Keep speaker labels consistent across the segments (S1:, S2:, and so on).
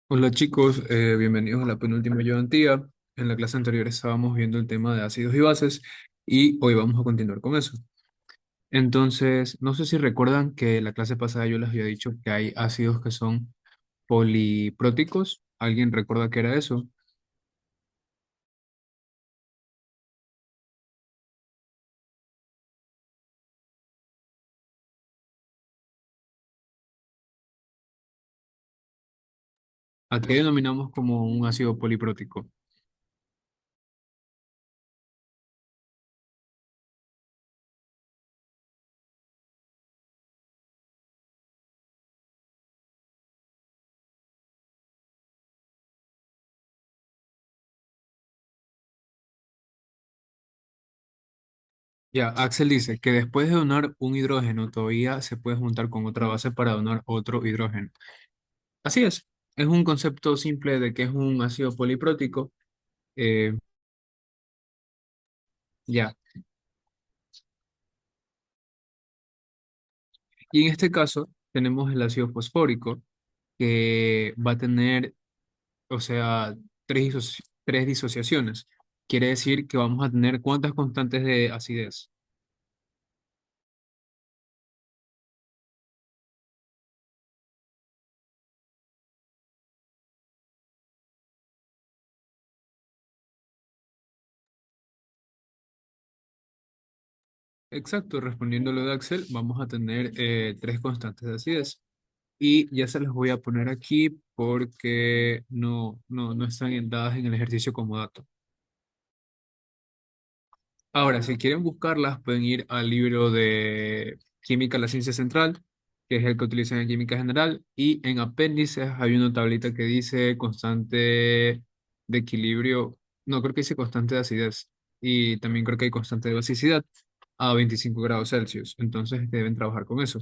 S1: Hola chicos, bienvenidos a la penúltima ayudantía. En la clase anterior estábamos viendo el tema de ácidos y bases y hoy vamos a continuar con eso. Entonces, no sé si recuerdan que la clase pasada yo les había dicho que hay ácidos que son polipróticos. ¿Alguien recuerda qué era eso? ¿A qué denominamos como un ácido poliprótico? Ya, Axel dice que después de donar un hidrógeno todavía se puede juntar con otra base para donar otro hidrógeno. Así es un concepto simple de que es un ácido poliprótico. eh, ya. Y en este caso tenemos el ácido fosfórico que va a tener, o sea, tres disociaciones. Quiere decir que vamos a tener cuántas constantes de acidez. Exacto, respondiendo a lo de Axel, vamos a tener tres constantes de acidez. Y ya se las voy a poner aquí porque no están dadas en el ejercicio como dato. Ahora, si quieren buscarlas, pueden ir al libro de Química, la ciencia central, que es el que utilizan en química general, y en apéndices hay una tablita que dice constante de equilibrio, no, creo que dice constante de acidez, y también creo que hay constante de basicidad a 25 grados Celsius, entonces deben trabajar con eso.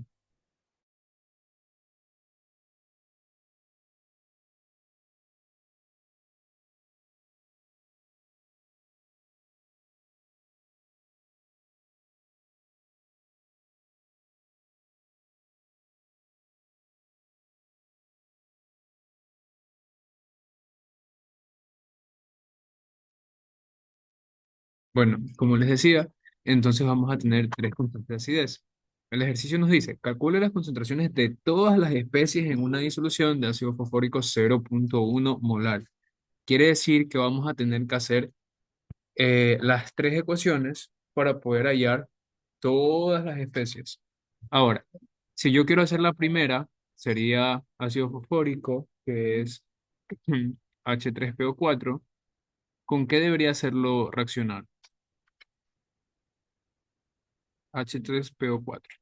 S1: Bueno, como les decía, entonces vamos a tener tres constantes de acidez. El ejercicio nos dice, calcule las concentraciones de todas las especies en una disolución de ácido fosfórico 0,1 molar. Quiere decir que vamos a tener que hacer las tres ecuaciones para poder hallar todas las especies. Ahora, si yo quiero hacer la primera, sería ácido fosfórico, que es H3PO4. ¿Con qué debería hacerlo reaccionar? H3PO4.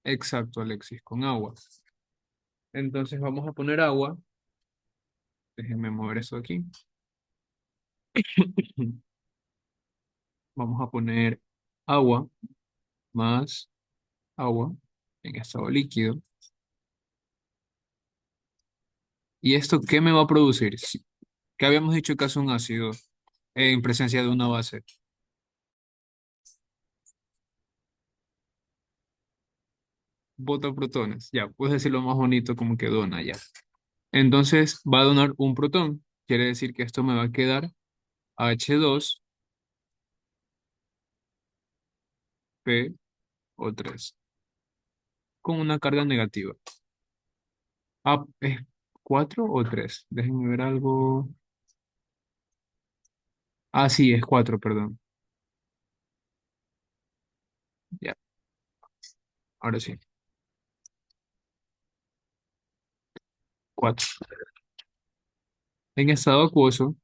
S1: Exacto, Alexis, con agua. Entonces vamos a poner agua. Déjenme mover eso aquí. Vamos a poner agua más agua en estado líquido. ¿Y esto qué me va a producir? ¿Qué habíamos dicho que hace un ácido en presencia de una base? Bota protones. Ya, puedes decirlo más bonito como que dona ya. Entonces va a donar un protón. Quiere decir que esto me va a quedar H2PO3 con una carga negativa. Ah, ¿es 4 o 3? Déjenme ver algo. Ah, sí, es 4, perdón. Ya, ahora sí. 4. En estado acuoso.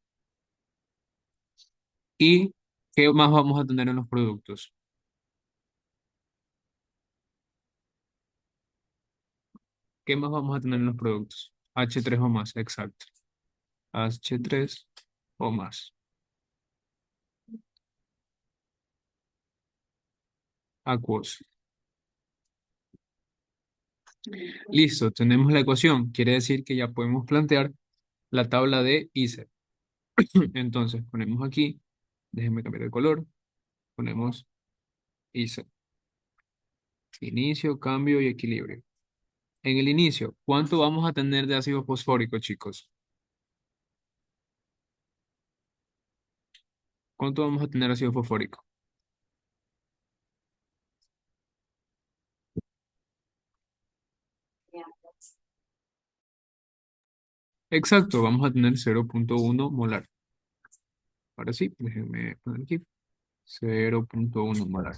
S1: ¿Y qué más vamos a tener en los productos? ¿Qué más vamos a tener en los productos? H3 o más, exacto. H3 o más. Acuoso. Listo, tenemos la ecuación. Quiere decir que ya podemos plantear la tabla de ICE. Entonces, ponemos aquí, déjenme cambiar de color, ponemos ICE. Inicio, cambio y equilibrio. En el inicio, ¿cuánto vamos a tener de ácido fosfórico, chicos? ¿Cuánto vamos a tener de ácido fosfórico? Exacto, vamos a tener 0,1 molar. Ahora sí, déjenme poner aquí. 0,1 molar.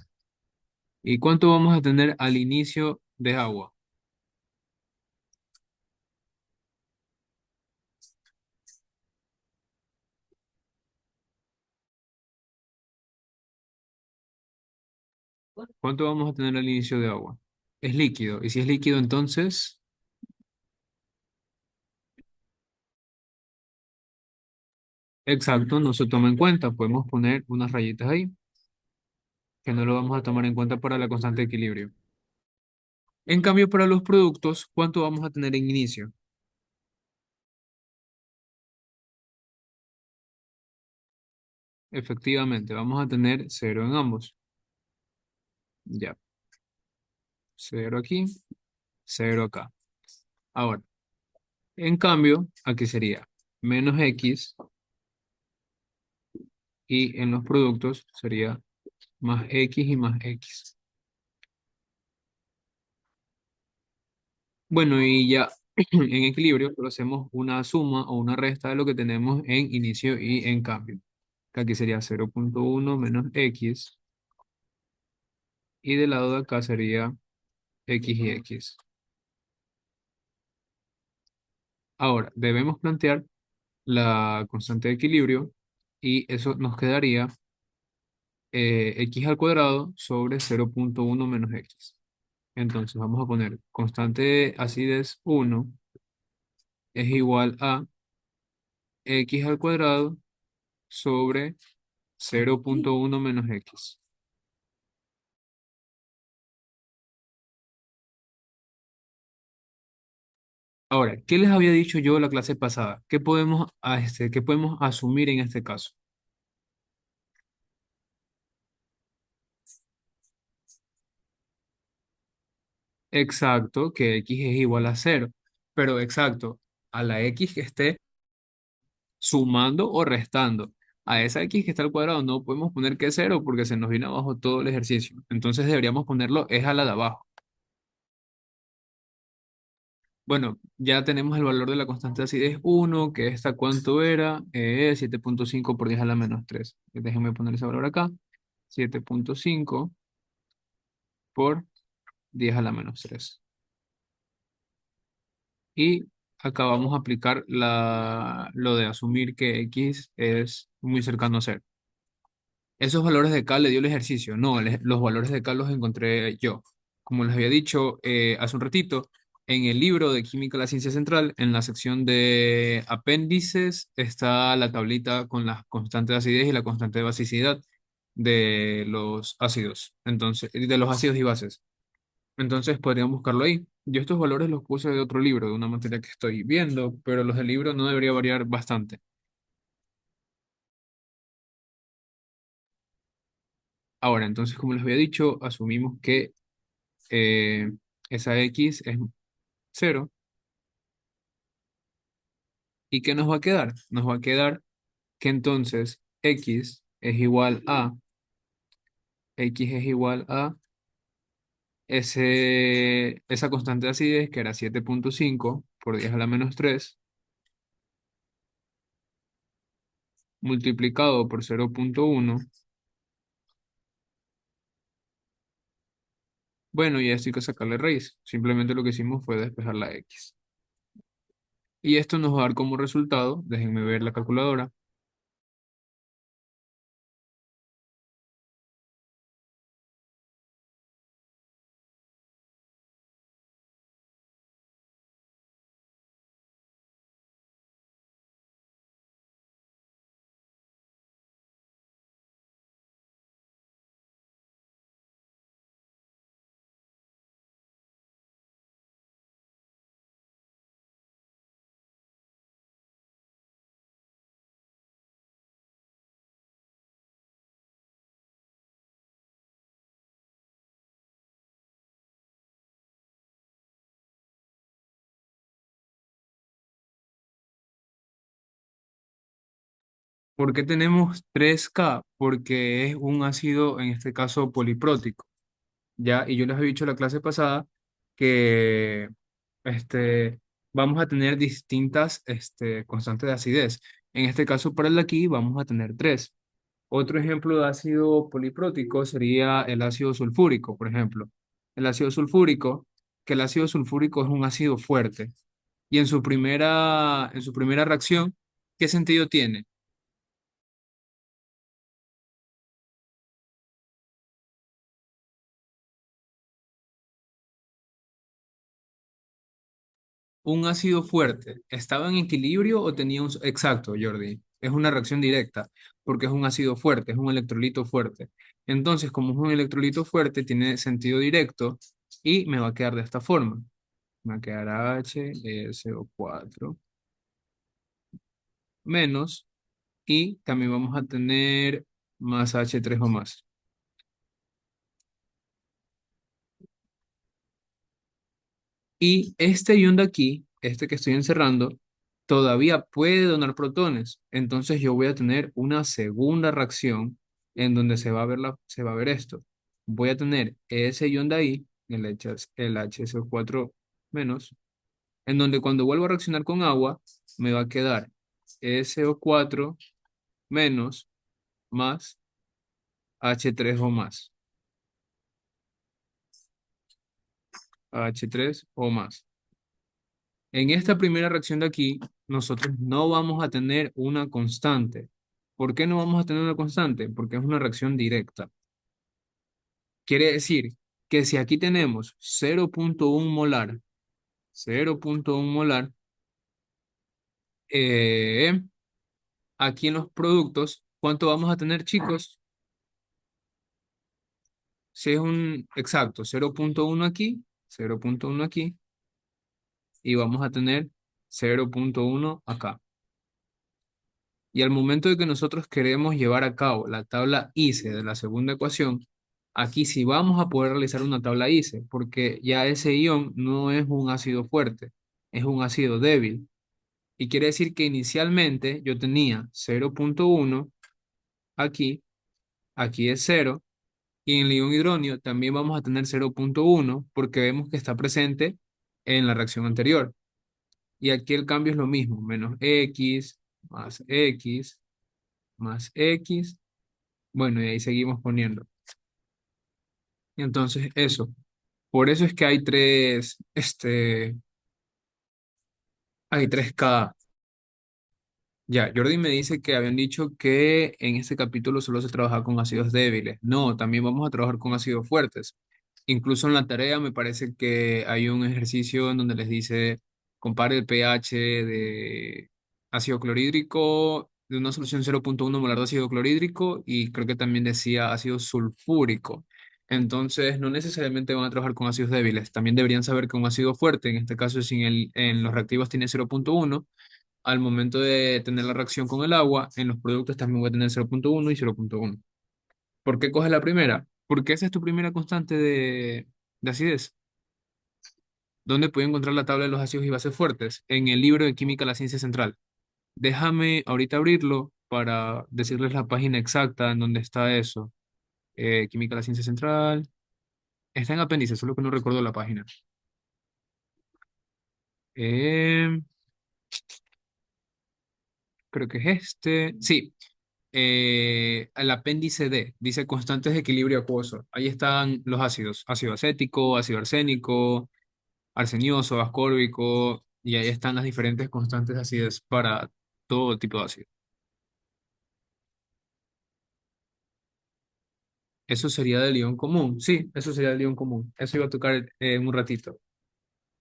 S1: ¿Y cuánto vamos a tener al inicio de agua? ¿Cuánto vamos a tener al inicio de agua? Es líquido. Y si es líquido, entonces, exacto, no se toma en cuenta. Podemos poner unas rayitas ahí, que no lo vamos a tomar en cuenta para la constante de equilibrio. En cambio, para los productos, ¿cuánto vamos a tener en inicio? Efectivamente, vamos a tener cero en ambos. Ya, cero aquí, cero acá. Ahora, en cambio, aquí sería menos X y en los productos sería más X y más X. Bueno, y ya en equilibrio, pero hacemos una suma o una resta de lo que tenemos en inicio y en cambio. Que aquí sería 0,1 menos X y del lado de acá sería X y X. Ahora, debemos plantear la constante de equilibrio y eso nos quedaría X al cuadrado sobre 0,1 menos X. Entonces vamos a poner constante de acidez 1 es igual a X al cuadrado sobre 0,1 menos X. Ahora, ¿qué les había dicho yo la clase pasada? ¿Qué podemos asumir en este caso? Exacto, que X es igual a cero. Pero exacto, a la X que esté sumando o restando. A esa X que está al cuadrado no podemos poner que es cero porque se nos viene abajo todo el ejercicio. Entonces deberíamos ponerlo es a la de abajo. Bueno, ya tenemos el valor de la constante de acidez 1, que esta cuánto era, 7,5 por 10 a la menos 3. Déjenme poner ese valor acá. 7,5 por 10 a la menos 3. Y acá vamos a aplicar lo de asumir que X es muy cercano a cero. Esos valores de K le dio el ejercicio. No, los valores de K los encontré yo. Como les había dicho hace un ratito, en el libro de Química de la Ciencia Central, en la sección de apéndices, está la tablita con las constantes de acidez y la constante de basicidad de los ácidos. Entonces, de los ácidos y bases. Entonces podrían buscarlo ahí. Yo estos valores los puse de otro libro, de una materia que estoy viendo, pero los del libro no debería variar bastante. Ahora, entonces, como les había dicho, asumimos que eh, esa X es cero. ¿Y qué nos va a quedar? Nos va a quedar que entonces X es igual a esa constante de acidez que era 7,5 por 10 a la menos 3 multiplicado por 0,1. Bueno, y a esto hay que sacarle raíz. Simplemente lo que hicimos fue despejar la X. Y esto nos va a dar como resultado, déjenme ver la calculadora, ¿Por qué tenemos 3K? Porque es un ácido, en este caso, poliprótico. Ya, y yo les había dicho la clase pasada que este, vamos a tener distintas constantes de acidez. En este caso, para el de aquí, vamos a tener tres. Otro ejemplo de ácido poliprótico sería el ácido sulfúrico, por ejemplo. El ácido sulfúrico, que el ácido sulfúrico es un ácido fuerte. Y en su primera reacción, ¿qué sentido tiene? Un ácido fuerte, ¿estaba en equilibrio o tenía un... Exacto, Jordi. Es una reacción directa, porque es un ácido fuerte, es un electrolito fuerte. Entonces, como es un electrolito fuerte, tiene sentido directo y me va a quedar de esta forma. Me va a quedar HSO4 menos y también vamos a tener más H3 o más. Y este ion de aquí, este que estoy encerrando, todavía puede donar protones. Entonces yo voy a tener una segunda reacción en donde se va a ver esto. Voy a tener ese ion de ahí, el HSO4 menos, en donde cuando vuelvo a reaccionar con agua, me va a quedar SO4 menos más H3 o más. H3 o más. En esta primera reacción de aquí, nosotros no vamos a tener una constante. ¿Por qué no vamos a tener una constante? Porque es una reacción directa. Quiere decir que si aquí tenemos 0,1 molar, 0,1 molar, eh, aquí en los productos, ¿cuánto vamos a tener, chicos? Si es un exacto, 0,1 aquí, 0,1 aquí, y vamos a tener 0,1 acá. Y al momento de que nosotros queremos llevar a cabo la tabla ICE de la segunda ecuación, aquí sí vamos a poder realizar una tabla ICE, porque ya ese ion no es un ácido fuerte, es un ácido débil. Y quiere decir que inicialmente yo tenía 0,1 aquí, aquí es 0, y en el ion hidronio también vamos a tener 0,1 porque vemos que está presente en la reacción anterior. Y aquí el cambio es lo mismo, menos X, más X. Bueno, y ahí seguimos poniendo. Y entonces, eso. Por eso es que hay tres K. Ya, Jordi me dice que habían dicho que en este capítulo solo se trabaja con ácidos débiles. No, también vamos a trabajar con ácidos fuertes. Incluso en la tarea me parece que hay un ejercicio en donde les dice compare el pH de ácido clorhídrico, de una solución 0,1 molar de ácido clorhídrico y creo que también decía ácido sulfúrico. Entonces, no necesariamente van a trabajar con ácidos débiles. También deberían saber que un ácido fuerte, en este caso, en los reactivos tiene 0,1 al momento de tener la reacción con el agua, en los productos también voy a tener 0,1 y 0,1. ¿Por qué coges la primera? Porque esa es tu primera constante de acidez. ¿Dónde puedo encontrar la tabla de los ácidos y bases fuertes? En el libro de Química, la ciencia central. Déjame ahorita abrirlo para decirles la página exacta en donde está eso. Química, la ciencia central. Está en apéndice, solo que no recuerdo la página. Eh, Creo que es este. Sí, el apéndice D, dice constantes de equilibrio acuoso. Ahí están los ácidos, ácido acético, ácido arsénico, arsenioso, ascórbico, y ahí están las diferentes constantes de acidez para todo tipo de ácido. Eso sería del ion común, sí, eso sería del ion común. Eso iba a tocar en un ratito.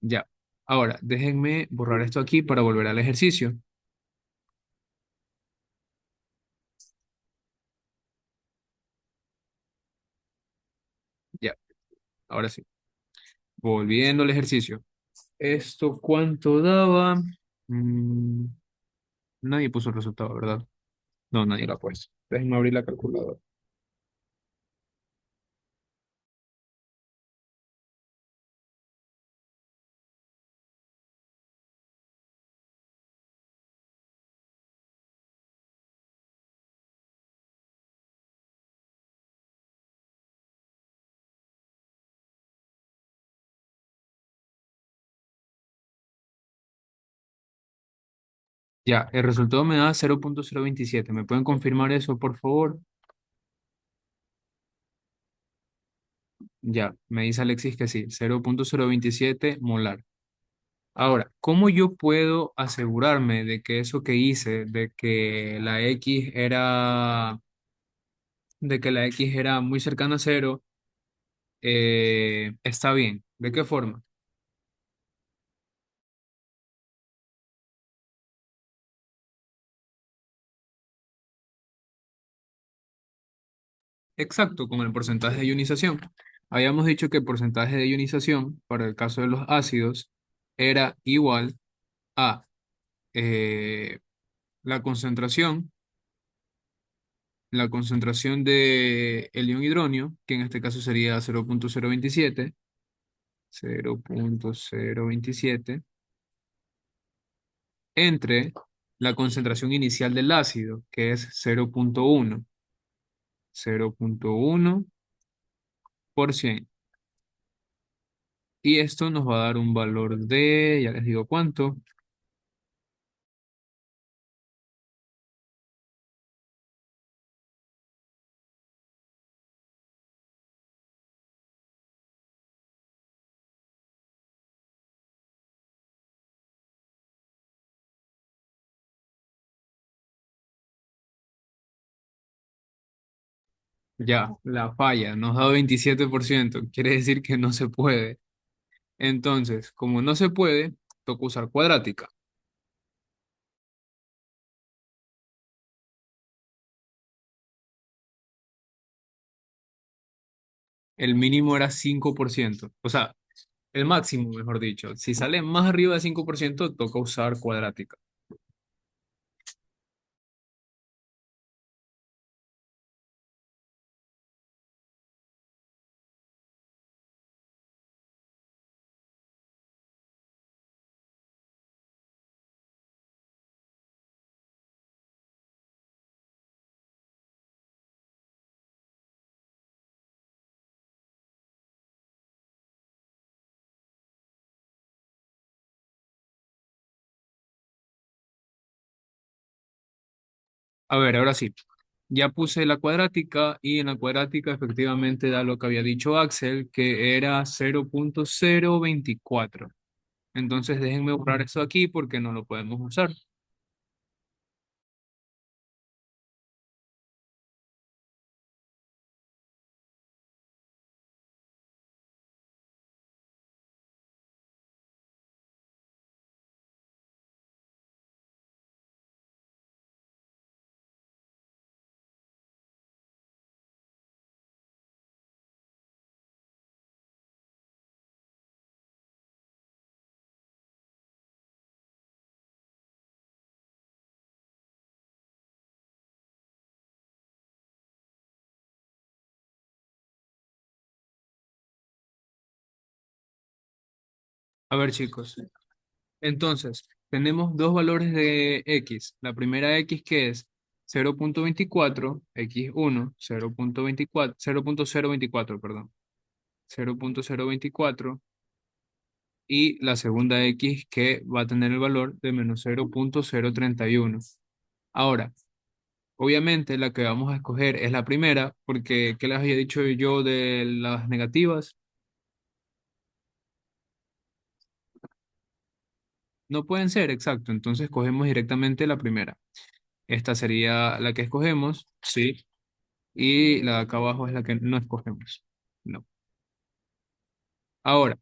S1: Ya. Ahora, déjenme borrar esto aquí para volver al ejercicio. Ya, ahora sí. Volviendo al ejercicio. ¿Esto cuánto daba? Mm, Nadie puso el resultado, ¿verdad? No, nadie lo ha puesto. Déjenme abrir la calculadora. Ya, el resultado me da 0.027. ¿Me pueden confirmar eso, por favor? Ya, me dice Alexis que sí, 0.027 molar. Ahora, ¿cómo yo puedo asegurarme de que eso que hice, de que la X era muy cercana a cero, está bien? ¿De qué forma? Exacto, con el porcentaje de ionización. Habíamos dicho que el porcentaje de ionización para el caso de los ácidos era igual a eh, la concentración, la concentración de el ion hidronio, que en este caso sería 0.027, entre la concentración inicial del ácido, que es 0.1%. Y esto nos va a dar un valor de, ya les digo cuánto, ya, la falla nos da 27%, quiere decir que no se puede. Entonces, como no se puede, toca usar cuadrática. El mínimo era 5%, o sea, el máximo, mejor dicho. Si sale más arriba de 5%, toca usar cuadrática. A ver, ahora sí. Ya puse la cuadrática y en la cuadrática efectivamente da lo que había dicho Axel, que era 0.024. Entonces déjenme borrar eso aquí porque no lo podemos usar. A ver, chicos. Entonces, tenemos dos valores de X. La primera X que es 0.24, X1, 0.24, 0.024, perdón. 0.024 y la segunda X que va a tener el valor de menos 0.031. Ahora, obviamente la que vamos a escoger es la primera, porque ¿qué les había dicho yo de las negativas? No pueden ser, exacto. Entonces cogemos directamente la primera. Esta sería la que escogemos, sí. Y la de acá abajo es la que no escogemos. No. Ahora,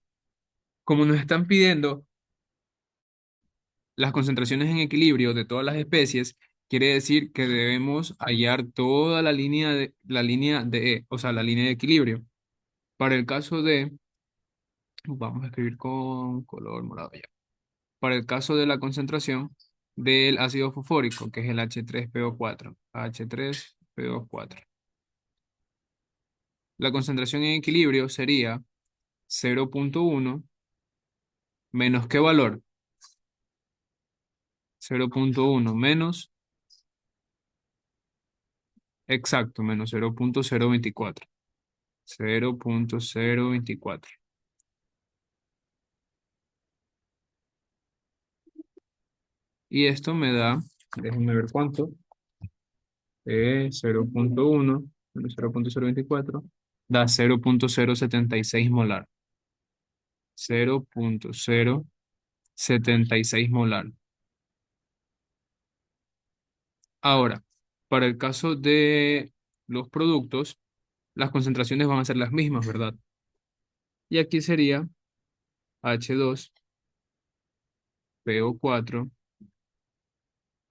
S1: como nos están pidiendo las concentraciones en equilibrio de todas las especies, quiere decir que debemos hallar toda la línea de E, o sea, la línea de equilibrio. Para el caso de, vamos a escribir con color morado ya. Para el caso de la concentración del ácido fosfórico, que es el H3PO4. H3PO4. La concentración en equilibrio sería 0.1 menos ¿qué valor? 0.1 menos, exacto, menos 0.024. 0.024. Y esto me da, déjenme ver cuánto, 0.1 menos 0.024 da 0.076 molar. 0.076 molar. Ahora, para el caso de los productos, las concentraciones van a ser las mismas, ¿verdad? Y aquí sería H2PO4.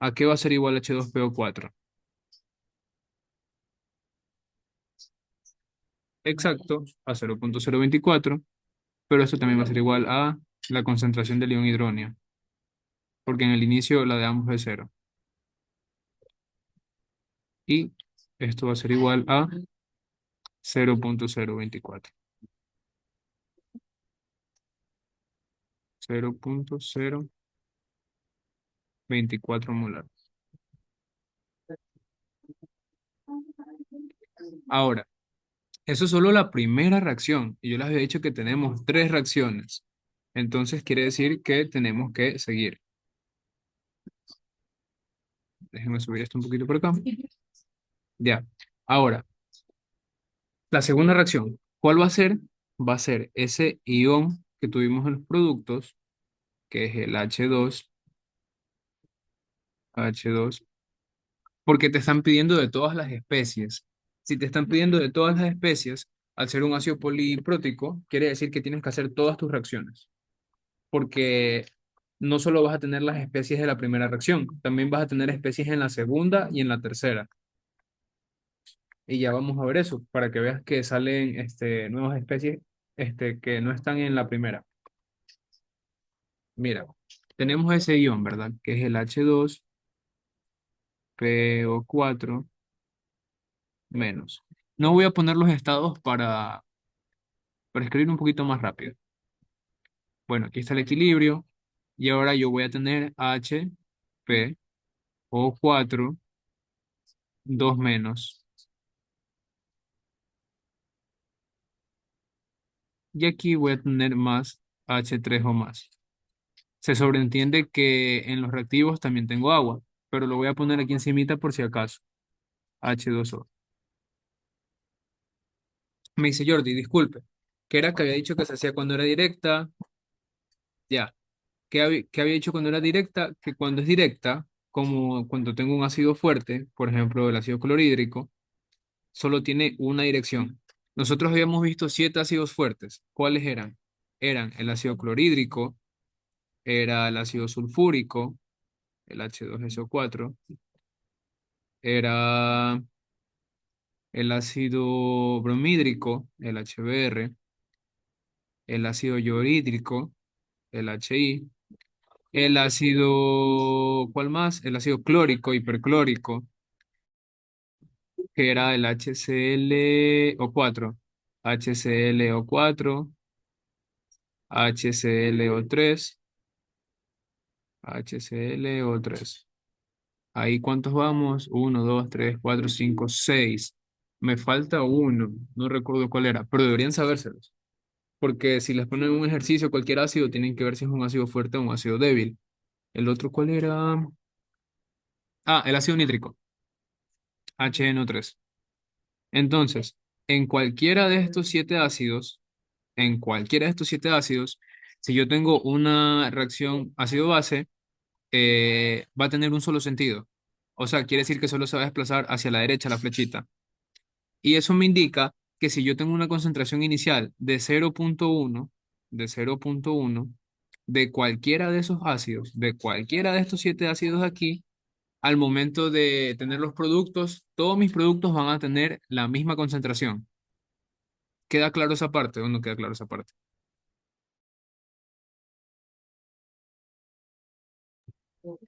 S1: ¿A qué va a ser igual H2PO4? Exacto, a 0.024, pero esto también va a ser igual a la concentración del ion hidronio, porque en el inicio la de ambos es cero. Y esto va a ser igual a 0.024. 0.024 molar. Ahora, eso es solo la primera reacción. Y yo les había dicho que tenemos tres reacciones. Entonces quiere decir que tenemos que seguir. Déjenme subir esto un poquito por acá. Ya. Ahora, la segunda reacción. ¿Cuál va a ser? Va a ser ese ion que tuvimos en los productos, que es el H2, porque te están pidiendo de todas las especies. Si te están pidiendo de todas las especies, al ser un ácido poliprótico, quiere decir que tienes que hacer todas tus reacciones, porque no solo vas a tener las especies de la primera reacción, también vas a tener especies en la segunda y en la tercera. Y ya vamos a ver eso, para que veas que salen nuevas especies que no están en la primera. Mira, tenemos ese ion, ¿verdad? Que es el H2PO4 menos. No voy a poner los estados para escribir un poquito más rápido. Bueno, aquí está el equilibrio y ahora yo voy a tener HPO4 2 menos. Y aquí voy a tener más H3 o más. Se sobreentiende que en los reactivos también tengo agua, pero lo voy a poner aquí encimita por si acaso. H2O. Me dice Jordi, disculpe, ¿qué era que había dicho que se hacía cuando era directa? Ya. ¿Qué había dicho cuando era directa? Que cuando es directa, como cuando tengo un ácido fuerte, por ejemplo el ácido clorhídrico, solo tiene una dirección. Nosotros habíamos visto 7 ácidos fuertes. ¿Cuáles eran? Eran el ácido clorhídrico, era el ácido sulfúrico, el H2SO4, era el ácido bromhídrico, el HBr, el ácido iohídrico, el HI, el ácido, ¿cuál más? El ácido clórico, hiperclórico, que era el HClO4, HClO4, HClO3, HClO3. Ahí, ¿cuántos vamos? Uno, dos, tres, cuatro, cinco, seis. Me falta uno, no recuerdo cuál era, pero deberían sabérselos. Porque si les ponen un ejercicio, cualquier ácido, tienen que ver si es un ácido fuerte o un ácido débil. ¿El otro cuál era? Ah, el ácido nítrico, HNO3. Entonces, en cualquiera de estos 7 ácidos, en cualquiera de estos 7 ácidos, si yo tengo una reacción ácido-base, va a tener un solo sentido. O sea, quiere decir que solo se va a desplazar hacia la derecha la flechita. Y eso me indica que si yo tengo una concentración inicial de 0.1, de 0.1, de cualquiera de esos ácidos, de cualquiera de estos 7 ácidos aquí, al momento de tener los productos, todos mis productos van a tener la misma concentración. ¿Queda claro esa parte o no queda claro esa parte?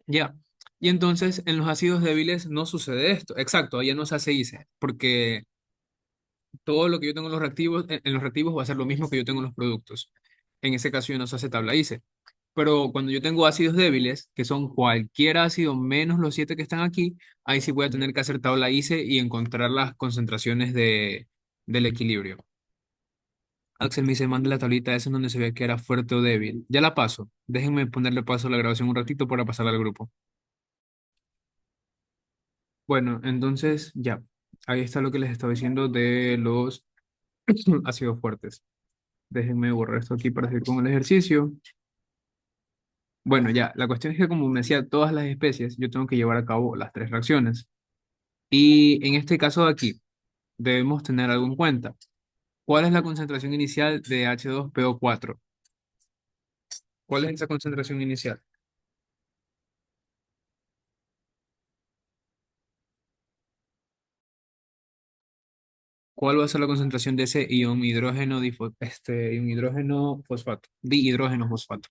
S1: Ya. Y entonces en los ácidos débiles no sucede esto. Exacto, allá no se hace ICE, porque todo lo que yo tengo en los reactivos, en los reactivos va a ser lo mismo que yo tengo en los productos. En ese caso ya no se hace tabla ICE. Pero cuando yo tengo ácidos débiles, que son cualquier ácido menos los 7 que están aquí, ahí sí voy a tener que hacer tabla ICE y encontrar las concentraciones del equilibrio. Axel me dice, mande la tablita esa en donde se ve que era fuerte o débil. Ya la paso. Déjenme ponerle paso a la grabación un ratito para pasarla al grupo. Bueno, entonces ya. Ahí está lo que les estaba diciendo de los ácidos fuertes. Déjenme borrar esto aquí para seguir con el ejercicio. Bueno, ya. La cuestión es que como me decía todas las especies, yo tengo que llevar a cabo las tres reacciones. Y en este caso de aquí, debemos tener algo en cuenta. ¿Cuál es la concentración inicial de H2PO4? ¿Cuál es esa concentración inicial? ¿Cuál va a ser la concentración de ese ion hidrógeno, ion hidrógeno fosfato? Dihidrógeno fosfato.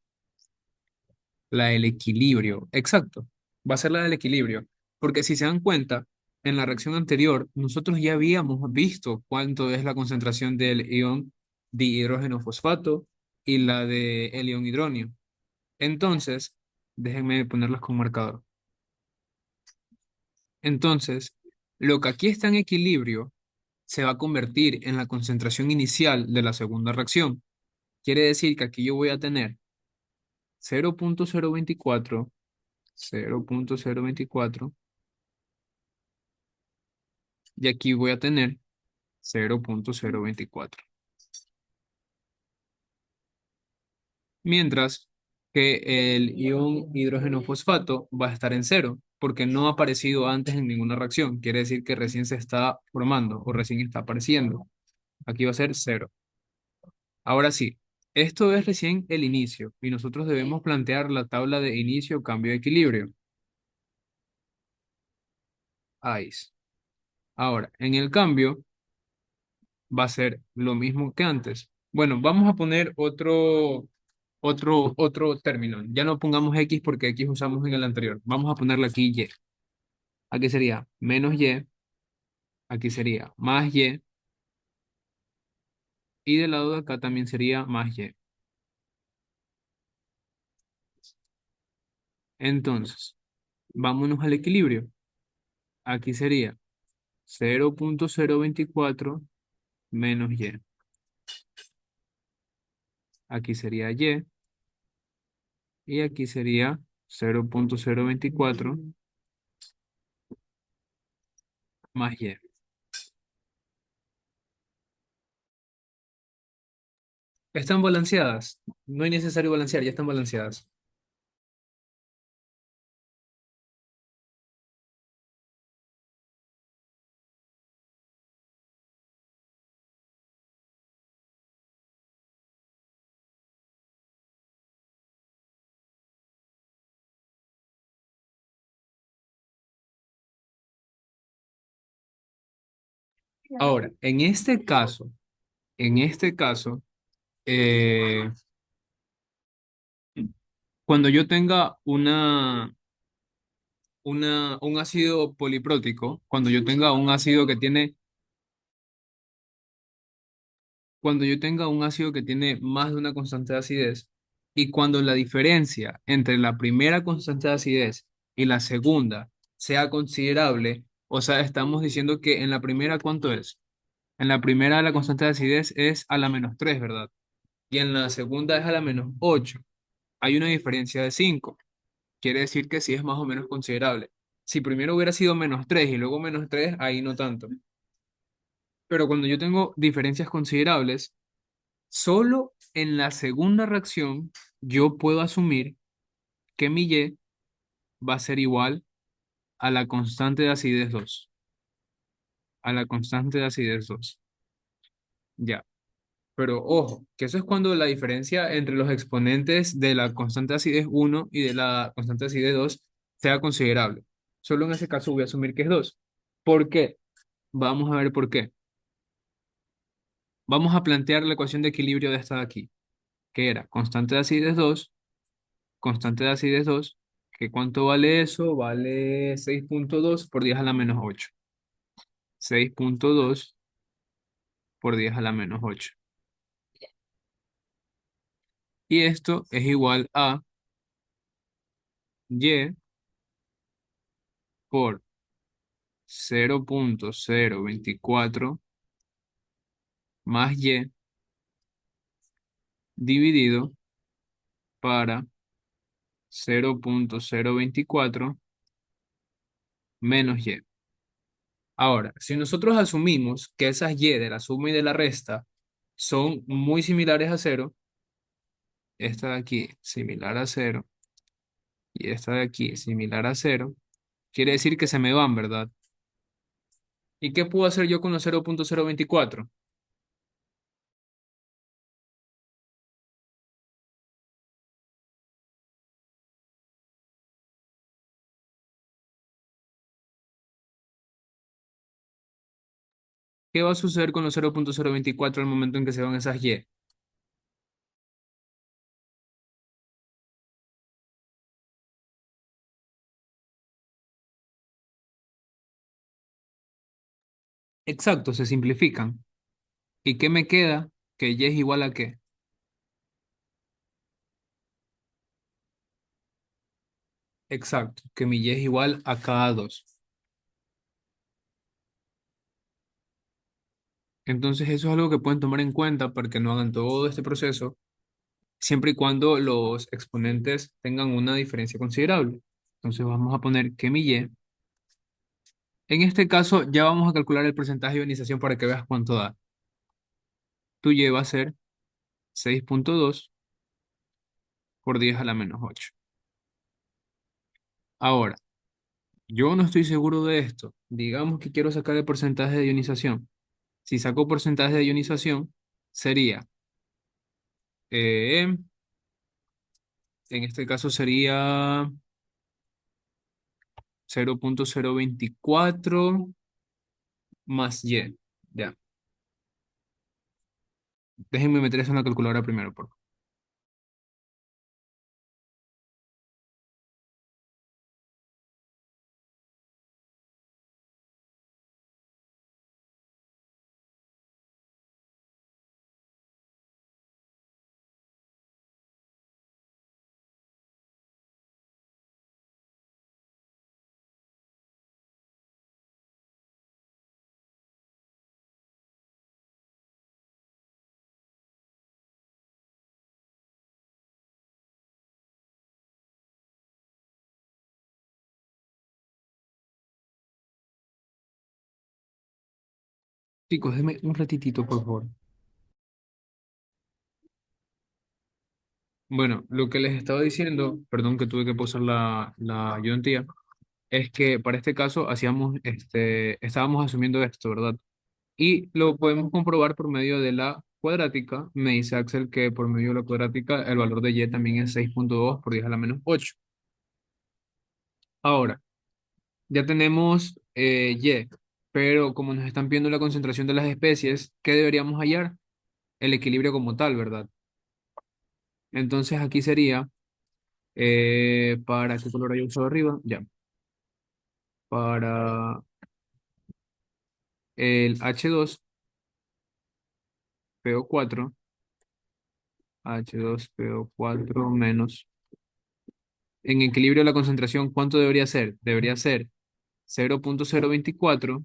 S1: La del equilibrio. Exacto. Va a ser la del equilibrio. Porque si se dan cuenta, en la reacción anterior, nosotros ya habíamos visto cuánto es la concentración del ion dihidrógeno fosfato y la del ion hidronio. Entonces, déjenme ponerlas con marcador. Entonces, lo que aquí está en equilibrio se va a convertir en la concentración inicial de la segunda reacción. Quiere decir que aquí yo voy a tener 0.024, 0.024, y aquí voy a tener 0.024. Mientras que el ion hidrógeno fosfato va a estar en cero, porque no ha aparecido antes en ninguna reacción. Quiere decir que recién se está formando o recién está apareciendo. Aquí va a ser cero. Ahora sí, esto es recién el inicio y nosotros debemos plantear la tabla de inicio cambio de equilibrio. ICE. Ahora, en el cambio va a ser lo mismo que antes. Bueno, vamos a poner otro término. Ya no pongamos X porque X usamos en el anterior. Vamos a ponerle aquí Y. Aquí sería menos Y, aquí sería más y del lado de acá también sería más Y. Entonces, vámonos al equilibrio. Aquí sería 0.024 menos Y. Aquí sería y aquí sería 0.024 más Y. ¿Están balanceadas? No hay necesario balancear, ya están balanceadas. Ahora, en este caso, eh, cuando yo tenga un ácido poliprótico, cuando yo tenga un ácido que tiene, cuando yo tenga un ácido que tiene más de una constante de acidez, y cuando la diferencia entre la primera constante de acidez y la segunda sea considerable, o sea, estamos diciendo que en la primera, ¿cuánto es? En la primera la constante de acidez es a la -3, ¿verdad? Y en la segunda es a la -8. Hay una diferencia de 5. Quiere decir que sí es más o menos considerable. Si primero hubiera sido -3 y luego -3, ahí no tanto. Pero cuando yo tengo diferencias considerables, solo en la segunda reacción yo puedo asumir que mi Y va a ser igual a la constante de acidez 2. A la constante de acidez 2. Ya. Pero ojo, que eso es cuando la diferencia entre los exponentes de la constante de acidez 1 y de la constante de acidez 2 sea considerable. Solo en ese caso voy a asumir que es 2. ¿Por qué? Vamos a ver por qué. Vamos a plantear la ecuación de equilibrio de esta de aquí, que era constante de acidez 2, constante de acidez 2, que ¿cuánto vale eso? Vale 6.2 por 10 a la -8. 6.2 por 10 a la -8. Y esto es igual a Y por 0.024 más Y dividido para 0.024 menos y. Ahora, si nosotros asumimos que esas y de la suma y de la resta son muy similares a cero, esta de aquí similar a cero y esta de aquí similar a cero, quiere decir que se me van, ¿verdad? ¿Y qué puedo hacer yo con los 0.024? ¿Qué va a suceder con los 0.024 al momento en que se van esas y? Exacto, se simplifican. ¿Y qué me queda? Que y es igual a qué. Exacto, que mi y es igual a cada 2. Entonces eso es algo que pueden tomar en cuenta para que no hagan todo este proceso, siempre y cuando los exponentes tengan una diferencia considerable. Entonces vamos a poner que mi y, en este caso ya vamos a calcular el porcentaje de ionización para que veas cuánto da. Tu y va a ser 6.2 por 10 a la menos 8. Ahora, yo no estoy seguro de esto. Digamos que quiero sacar el porcentaje de ionización. Si saco porcentaje de ionización, sería, en este caso sería 0.024 más y. Ya, déjenme meter eso en la calculadora primero, por favor. Chicos, denme un ratitito, por favor. Bueno, lo que les estaba diciendo, perdón que tuve que pausar la ayudantía, es que para este caso estábamos asumiendo esto, ¿verdad? Y lo podemos comprobar por medio de la cuadrática. Me dice Axel que por medio de la cuadrática el valor de y también es 6.2 por 10 a la menos 8. Ahora, ya tenemos y, pero como nos están pidiendo la concentración de las especies, ¿qué deberíamos hallar? El equilibrio como tal, ¿verdad? Entonces aquí sería, ¿para qué color haya usado arriba? Ya, para el H2PO4, H2PO4 menos. En equilibrio la concentración, ¿cuánto debería ser? Debería ser 0.024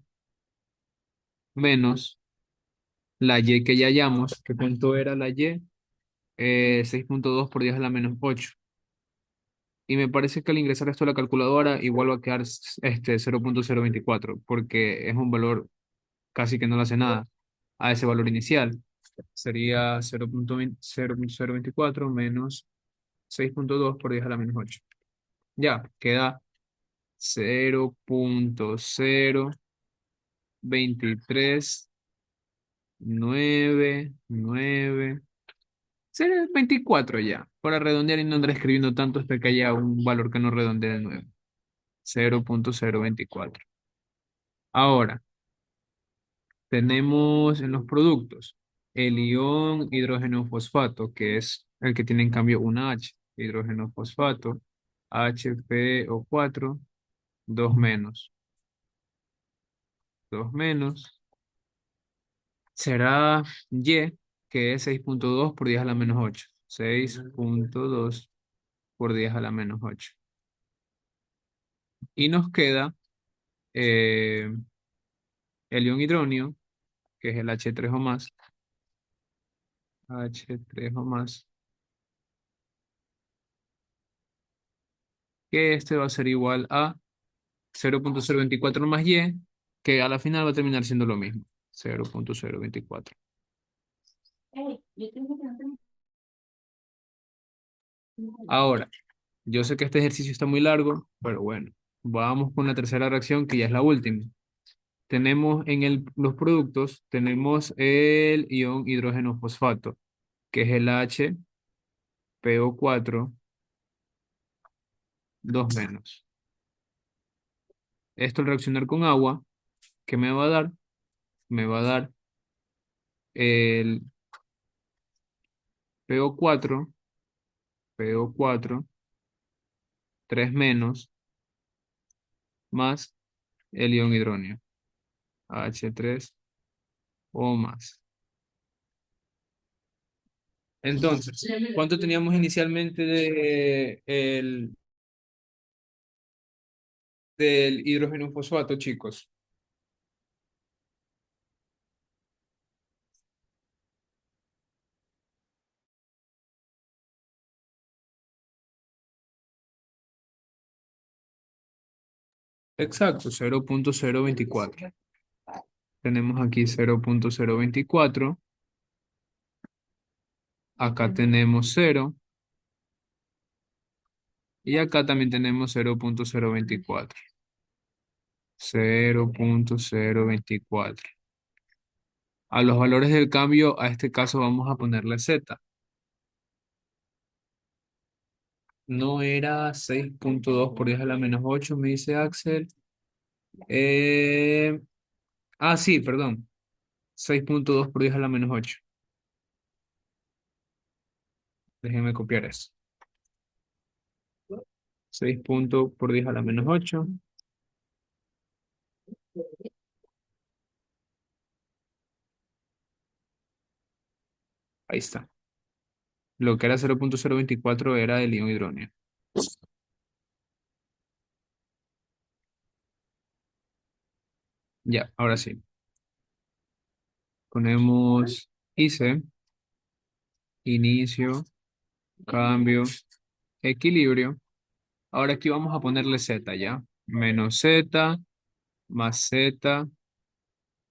S1: menos la Y que ya hallamos, que cuánto era la Y, 6.2 por 10 a la menos 8. Y me parece que al ingresar esto a la calculadora igual va a quedar 0.024, porque es un valor casi que no le hace nada a ese valor inicial. Sería 0.024 menos 6.2 por 10 a la menos 8. Ya, queda 0.02399, 24 ya, para redondear y no andar escribiendo tanto hasta que haya un valor que no redondee de nuevo. 0.024. Ahora, tenemos en los productos el ion hidrógeno fosfato, que es el que tiene en cambio una H, hidrógeno fosfato, HPO4, 2 menos, 2 menos, será Y, que es 6.2 por 10 a la menos 8. 6.2 por 10 a la menos 8. Y nos queda eh, el ion hidronio, que es el H3 o más, H3 o más, que este va a ser igual a 0.024 más Y, que a la final va a terminar siendo lo mismo, 0.024. Ahora, yo sé que este ejercicio está muy largo, pero bueno, vamos con la tercera reacción que ya es la última. Tenemos en los productos, tenemos el ion hidrógeno fosfato, que es el HPO4 2 menos. Esto al reaccionar con agua, ¿qué me va a dar? Me va a dar el PO4, PO4 3 menos, más el ion hidrógeno, H3 o más. Entonces, ¿cuánto teníamos inicialmente del hidrógeno fosfato, chicos? Exacto, 0.024. Tenemos aquí 0.024. Acá tenemos 0. Y acá también tenemos 0.024. 0.024. A los valores del cambio, a este caso vamos a ponerle Z. No era 6.2 por 10 a la menos 8, me dice Axel. Eh, sí, perdón. 6.2 por 10 a la menos 8. Déjenme copiar eso. 6 puntos por 10 a la menos 8. Ahí está. Lo que era 0.024 era el ion hidrógeno. Ya, ahora sí. Ponemos IC, inicio, cambio, equilibrio. Ahora aquí vamos a ponerle Z, ¿ya? Menos Z, más Z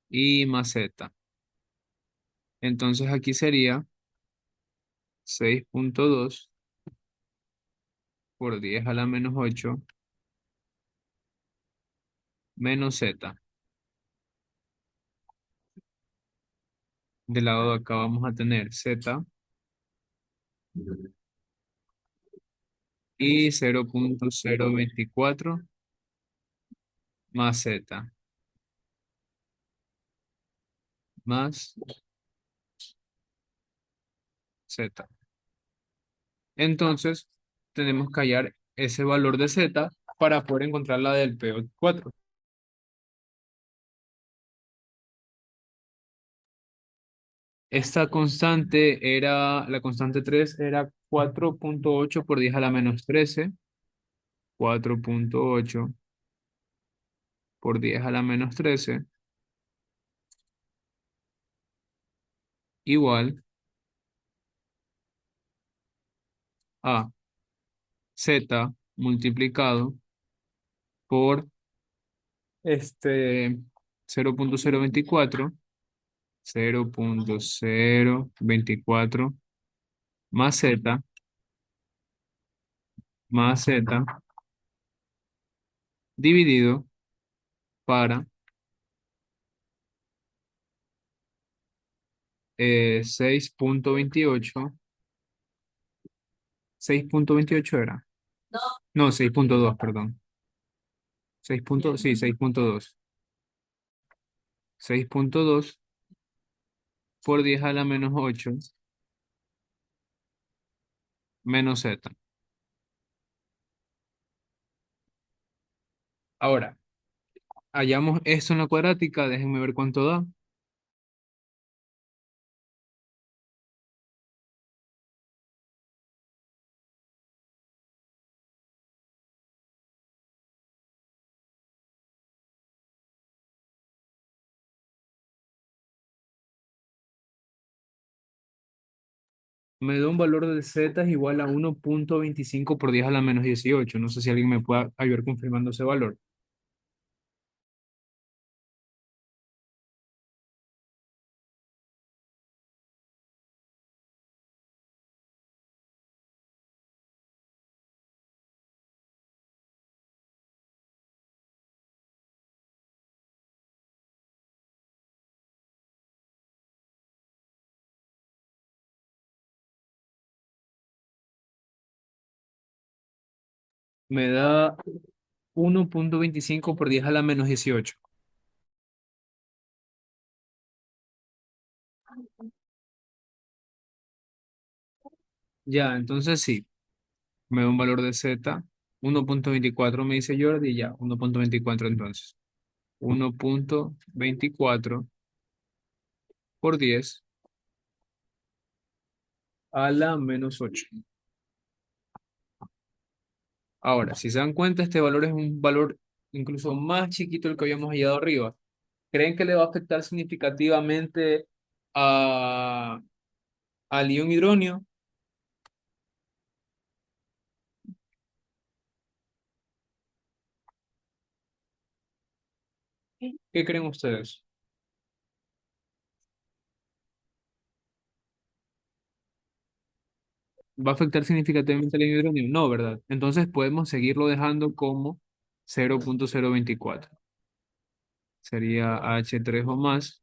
S1: y más Z. Entonces aquí sería 6.2 por 10 a la menos 8 menos Z. Del lado de acá vamos a tener Z y 0.024 más Z más Z. Entonces, tenemos que hallar ese valor de Z para poder encontrar la del PO4. Esta constante era, la constante 3 era 4.8 por 10 a la menos 13. 4.8 por 10 a la menos 13 igual a Z multiplicado por 0.024, 0.024 más Z, más Z, dividido para 6.28. 6.28 era. No, 6.2, perdón. 6 sí, 6.2. 6.2 por 10 a la menos 8 menos Z. Ahora, hallamos esto en la cuadrática, déjenme ver cuánto da. Me da un valor de z es igual a 1.25 por 10 a la menos 18. No sé si alguien me pueda ayudar confirmando ese valor. Me da 1.25 por 10 a la menos 18. Ya, entonces sí, me da un valor de z. 1.24 me dice Jordi, y ya, 1.24 entonces. 1.24 por 10 a la menos 8. Ahora, si se dan cuenta, este valor es un valor incluso más chiquito del que habíamos hallado arriba. ¿Creen que le va a afectar significativamente a, al ion hidronio? ¿Qué creen ustedes? ¿Va a afectar significativamente al ion hidronio? No, ¿verdad? Entonces podemos seguirlo dejando como 0.024. Sería H3 o más,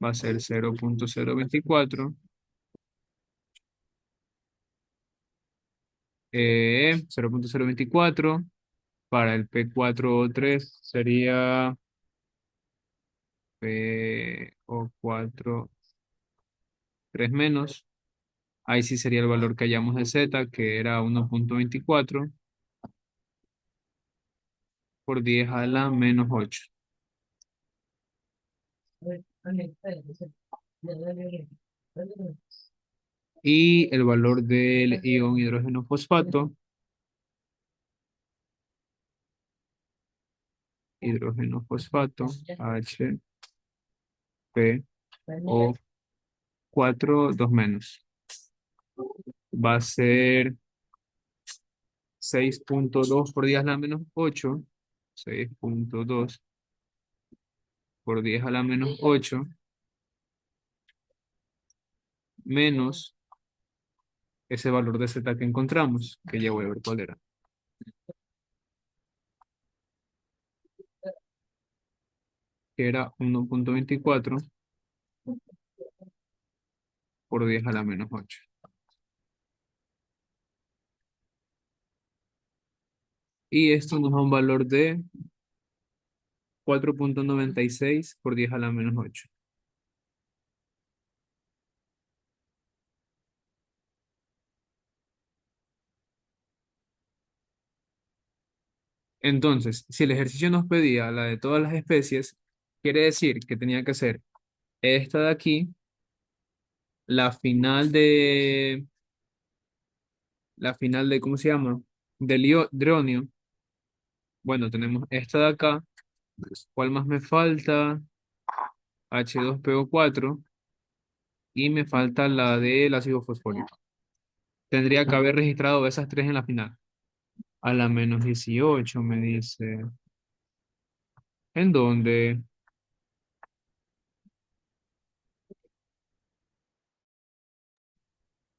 S1: va a ser 0.024. 0.024 para el P4O3 sería PO4 3 menos. Ahí sí sería el valor que hallamos de Z, que era 1.24 por 10 a la menos 8. Y el valor del ion hidrógeno fosfato, hidrógeno fosfato, HPO4 2 menos, va a ser 6.2 por 10 a la menos 8. 6.2 por 10 a la menos 8 menos ese valor de Z que encontramos, que ya voy a ver cuál era, que era 1.24 por 10 a la menos 8. Y esto nos da un valor de 4.96 por 10 a la menos 8. Entonces, si el ejercicio nos pedía la de todas las especies, quiere decir que tenía que ser esta de aquí, la final ¿cómo se llama? Del hidronio. Bueno, tenemos esta de acá. ¿Cuál más me falta? H2PO4 y me falta la del ácido fosfórico. Tendría que haber registrado esas tres en la final. A la menos 18 me dice. ¿En dónde?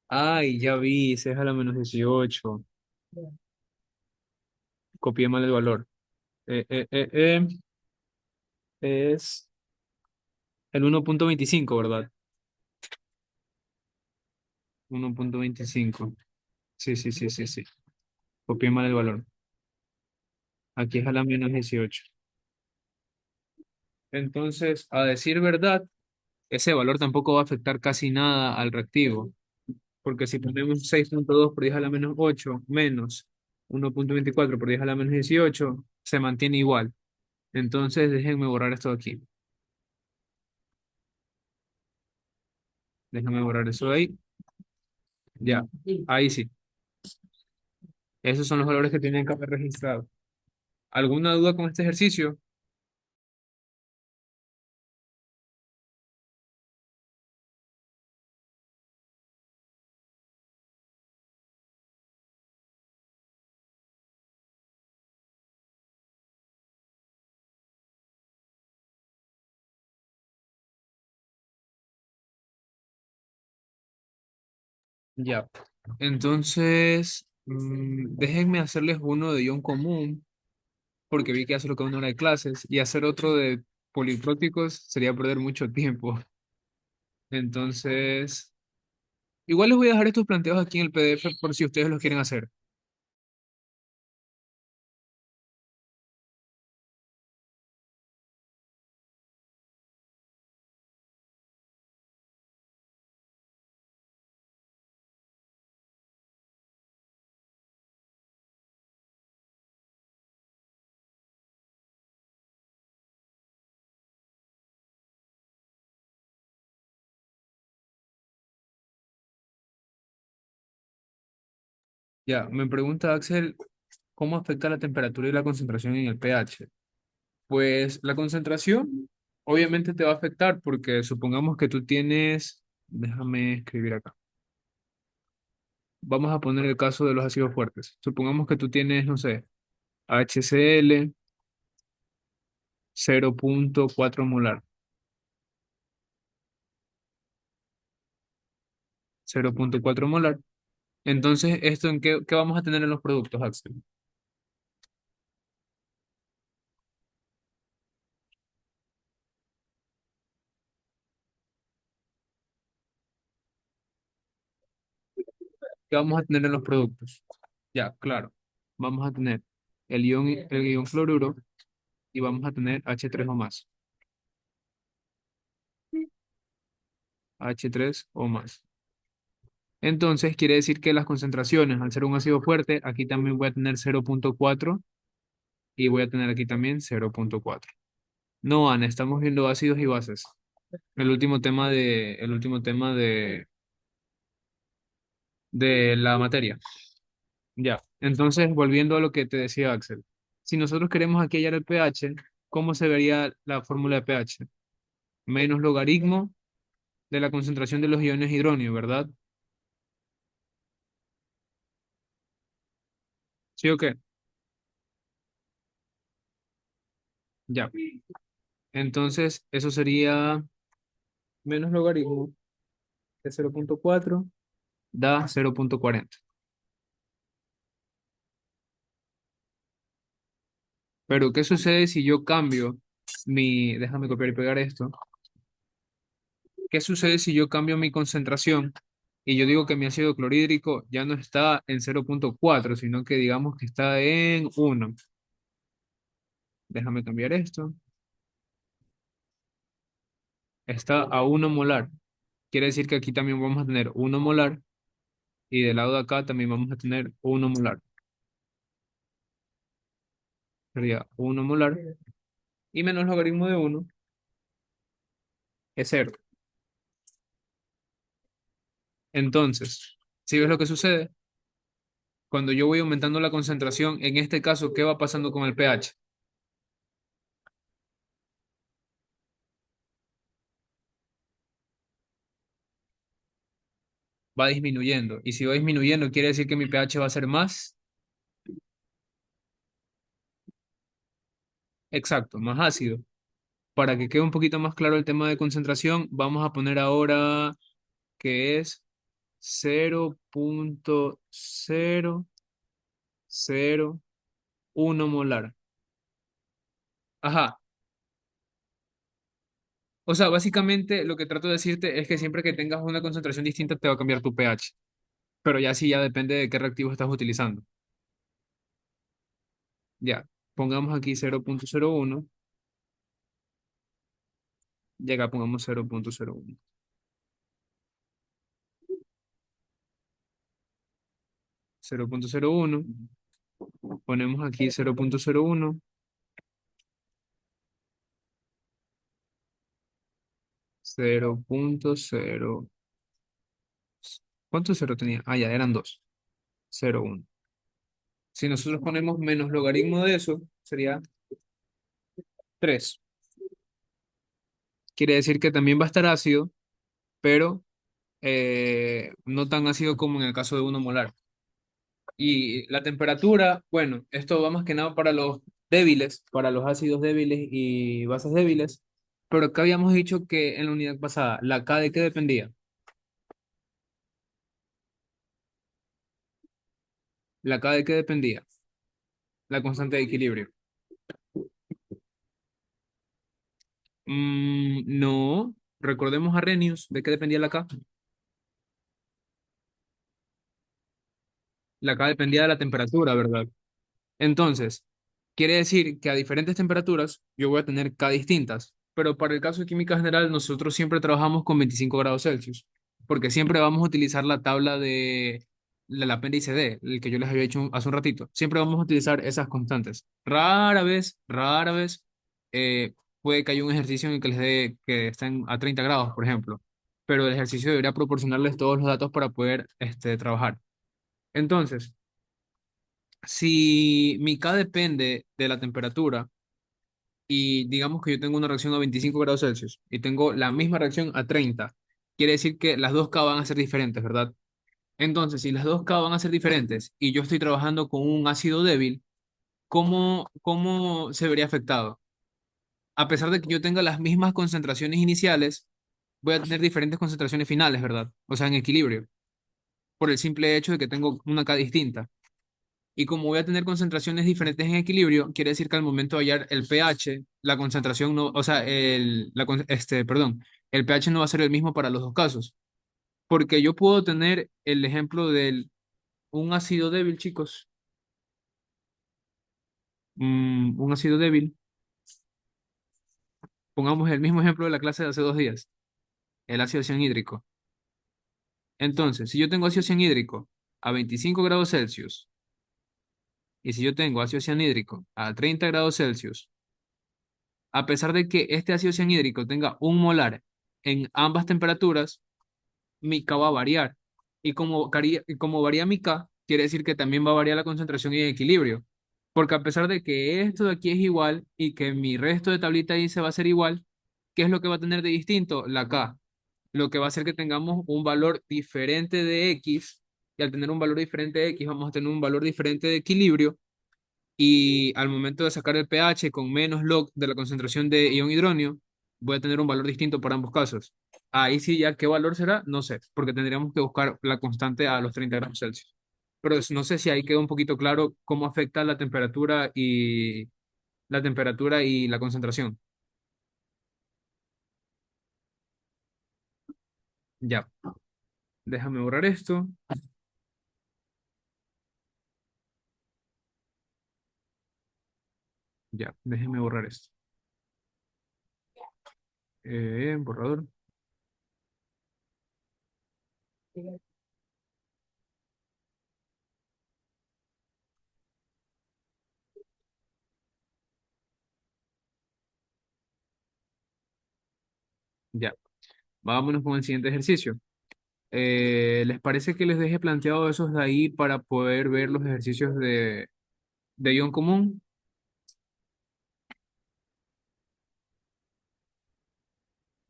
S1: Ay, ya vi, ese es a la menos 18. Copié mal el valor. Eh, eh, eh, eh, es el 1.25, ¿verdad? 1.25. Sí, sí, sí, sí, sí. Copié mal el valor. Aquí es a la menos 18. Entonces, a decir verdad, ese valor tampoco va a afectar casi nada al reactivo. Porque si ponemos 6.2 por 10 a la menos 8 menos 1.24 por 10 a la menos 18 se mantiene igual. Entonces, déjenme borrar esto de aquí. Déjame borrar eso de ahí. Ya, ahí sí. Esos son los valores que tienen que haber registrado. ¿Alguna duda con este ejercicio? Ya. Entonces, déjenme hacerles uno de ion común, porque vi que hacerlo con una hora de clases, y hacer otro de polipróticos sería perder mucho tiempo. Entonces, igual les voy a dejar estos planteados aquí en el PDF por si ustedes los quieren hacer. Ya, me pregunta Axel, ¿cómo afecta la temperatura y la concentración en el pH? Pues la concentración obviamente te va a afectar porque supongamos que tú tienes, déjame escribir acá, vamos a poner el caso de los ácidos fuertes. Supongamos que tú tienes, no sé, HCl 0,4 molar, 0,4 molar. Entonces, ¿esto en qué vamos a tener en los productos, Axel? ¿Qué vamos a tener en los productos? Ya, claro. Vamos a tener el ion fluoruro y vamos a tener H3 o más. H3 o más. Entonces, quiere decir que las concentraciones, al ser un ácido fuerte, aquí también voy a tener 0,4 y voy a tener aquí también 0,4. No, Ana, estamos viendo ácidos y bases. El último tema de la materia. Ya. Entonces, volviendo a lo que te decía Axel. Si nosotros queremos aquí hallar el pH, ¿cómo se vería la fórmula de pH? Menos logaritmo de la concentración de los iones hidronio, ¿verdad? ¿Sí o qué? Ya. Entonces, eso sería menos logaritmo de 0,4 da 0,40. Pero, ¿qué sucede si yo cambio déjame copiar y pegar esto. ¿Qué sucede si yo cambio mi concentración y yo digo que mi ácido clorhídrico ya no está en 0,4, sino que digamos que está en 1? Déjame cambiar esto. Está a 1 molar. Quiere decir que aquí también vamos a tener 1 molar y del lado de acá también vamos a tener 1 molar. Sería 1 molar y menos logaritmo de 1 es 0. Entonces, ¿si ves lo que sucede? Cuando yo voy aumentando la concentración, en este caso, ¿qué va pasando con el pH? Va disminuyendo. Y si va disminuyendo, quiere decir que mi pH va a ser más exacto, más ácido. Para que quede un poquito más claro el tema de concentración, vamos a poner ahora que es 0,001 molar. Ajá. O sea, básicamente lo que trato de decirte es que siempre que tengas una concentración distinta te va a cambiar tu pH. Pero ya sí, ya depende de qué reactivo estás utilizando. Ya, pongamos aquí 0,01 y acá pongamos 0,01. 0,01, ponemos aquí 0,01, 0,0. ¿Cuántos cero tenía? Ah, ya, eran dos. 0,1. Si nosotros ponemos menos logaritmo de eso, sería 3. Quiere decir que también va a estar ácido, pero no tan ácido como en el caso de 1 molar. Y la temperatura, bueno, esto va más que nada para los débiles, para los ácidos débiles y bases débiles. Pero acá habíamos dicho que en la unidad pasada, ¿la K de qué dependía? ¿La K de qué dependía? La constante de equilibrio. No. Recordemos a Arrhenius. ¿De qué dependía la K? La K dependía de la temperatura, ¿verdad? Entonces, quiere decir que a diferentes temperaturas yo voy a tener K distintas, pero para el caso de química general nosotros siempre trabajamos con 25 grados Celsius, porque siempre vamos a utilizar la tabla de del apéndice D, el que yo les había dicho hace un ratito. Siempre vamos a utilizar esas constantes. Rara vez, eh, puede que haya un ejercicio en el que les dé que estén a 30 grados, por ejemplo, pero el ejercicio debería proporcionarles todos los datos para poder trabajar. Entonces, si mi K depende de la temperatura y digamos que yo tengo una reacción a 25 grados Celsius y tengo la misma reacción a 30, quiere decir que las dos K van a ser diferentes, ¿verdad? Entonces, si las dos K van a ser diferentes y yo estoy trabajando con un ácido débil, ¿cómo se vería afectado? A pesar de que yo tenga las mismas concentraciones iniciales, voy a tener diferentes concentraciones finales, ¿verdad? O sea, en equilibrio, por el simple hecho de que tengo una K distinta. Y como voy a tener concentraciones diferentes en equilibrio, quiere decir que al momento de hallar el pH, la concentración no, o sea, perdón, el pH no va a ser el mismo para los dos casos. Porque yo puedo tener el ejemplo de un ácido débil, chicos, un ácido débil. Pongamos el mismo ejemplo de la clase de hace 2 días, el ácido cianhídrico. Entonces, si yo tengo ácido cianhídrico a 25 grados Celsius y si yo tengo ácido cianhídrico a 30 grados Celsius, a pesar de que este ácido cianhídrico tenga un molar en ambas temperaturas, mi K va a variar. Y como varía mi K, quiere decir que también va a variar la concentración y el equilibrio. Porque a pesar de que esto de aquí es igual y que mi resto de tablita ahí se va a ser igual, ¿qué es lo que va a tener de distinto? La K. Lo que va a hacer que tengamos un valor diferente de X. Y al tener un valor diferente de X, vamos a tener un valor diferente de equilibrio y al momento de sacar el pH con menos log de la concentración de ion hidronio, voy a tener un valor distinto para ambos casos. Ahí sí, ya qué valor será, no sé, porque tendríamos que buscar la constante a los 30 grados Celsius. Pero no sé si ahí queda un poquito claro cómo afecta la temperatura y la concentración. Ya, déjame borrar esto. Ya, déjeme borrar esto. Borrador. Ya, vámonos con el siguiente ejercicio. ¿Les parece que les deje planteado esos de ahí para poder ver los ejercicios de ion común?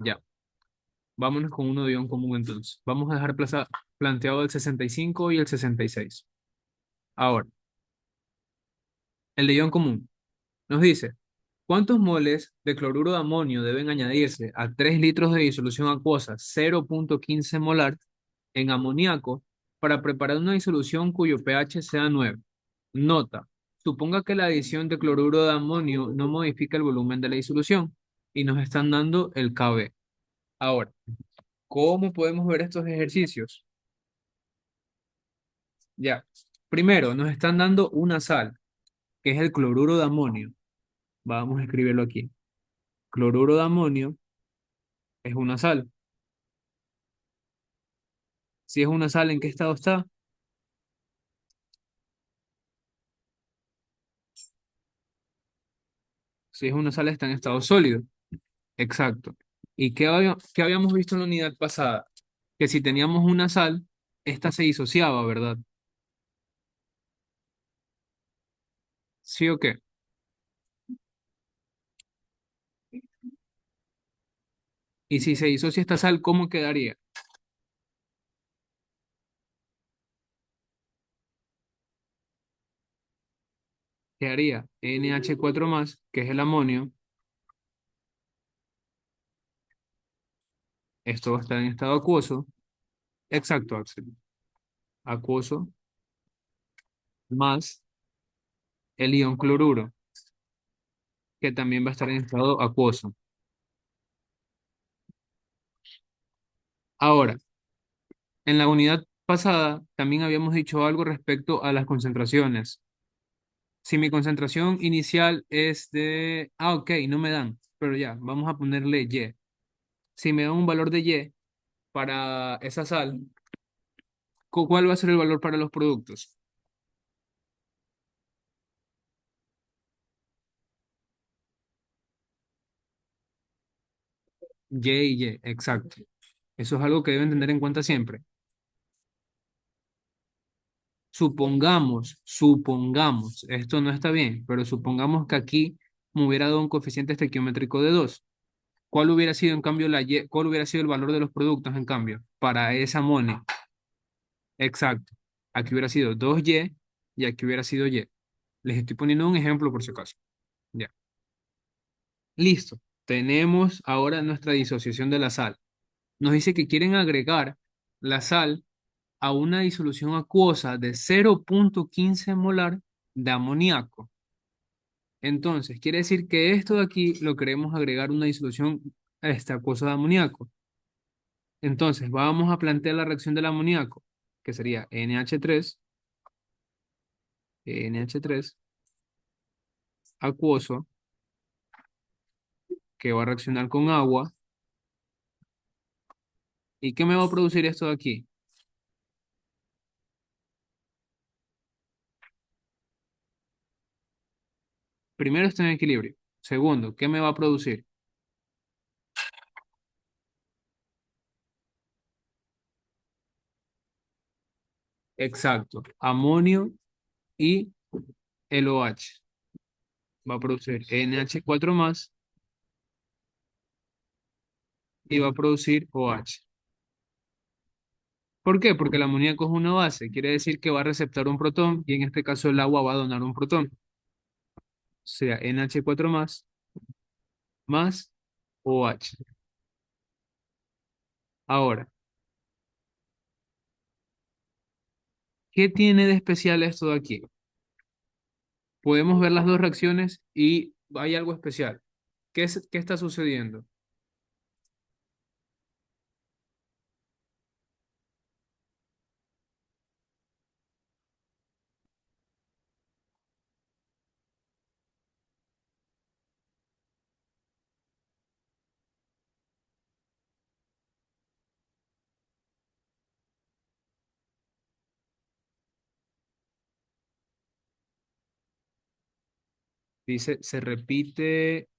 S1: Ya, vámonos con uno de ion común entonces. Vamos a dejar planteado el 65 y el 66. Ahora, el de ion común nos dice, ¿cuántos moles de cloruro de amonio deben añadirse a 3 litros de disolución acuosa 0,15 molar en amoníaco para preparar una disolución cuyo pH sea 9? Nota, suponga que la adición de cloruro de amonio no modifica el volumen de la disolución y nos están dando el Kb. Ahora, ¿cómo podemos ver estos ejercicios? Ya, primero nos están dando una sal, que es el cloruro de amonio. Vamos a escribirlo aquí. Cloruro de amonio es una sal. Si es una sal, ¿en qué estado está? Si es una sal, está en estado sólido. Exacto. ¿Y qué habíamos visto en la unidad pasada? Que si teníamos una sal, esta se disociaba, ¿verdad? ¿Sí o qué? Y si se disocia esta sal, ¿cómo quedaría? Quedaría NH4 más, que es el amonio. Esto va a estar en estado acuoso. Exacto, Axel. Acuoso más el ion cloruro, que también va a estar en estado acuoso. Ahora, en la unidad pasada también habíamos dicho algo respecto a las concentraciones. Si mi concentración inicial es de, ok, no me dan, pero ya, vamos a ponerle Y. Si me dan un valor de Y para esa sal, ¿cuál va a ser el valor para los productos? Y, exacto. Eso es algo que deben tener en cuenta siempre. Supongamos, esto no está bien, pero supongamos que aquí me hubiera dado un coeficiente estequiométrico de 2. ¿Cuál hubiera sido en cambio cuál hubiera sido el valor de los productos en cambio para esa moneda? Exacto. Aquí hubiera sido 2Y y aquí hubiera sido Y. Les estoy poniendo un ejemplo por si acaso. Ya. Listo. Tenemos ahora nuestra disociación de la sal. Nos dice que quieren agregar la sal a una disolución acuosa de 0,15 molar de amoníaco. Entonces, quiere decir que esto de aquí lo queremos agregar una disolución a esta acuosa de amoníaco. Entonces, vamos a plantear la reacción del amoníaco, que sería NH3 acuoso, que va a reaccionar con agua. ¿Y qué me va a producir esto de aquí? Primero, está en equilibrio. Segundo, ¿qué me va a producir? Exacto, amonio y el OH. Va a producir NH4 más y va a producir OH. ¿Por qué? Porque el amoníaco es una base, quiere decir que va a receptar un protón y en este caso el agua va a donar un protón. O sea, NH4 más OH. Ahora, ¿qué tiene de especial esto de aquí? Podemos ver las dos reacciones y hay algo especial. ¿Qué está sucediendo? Dice, se repite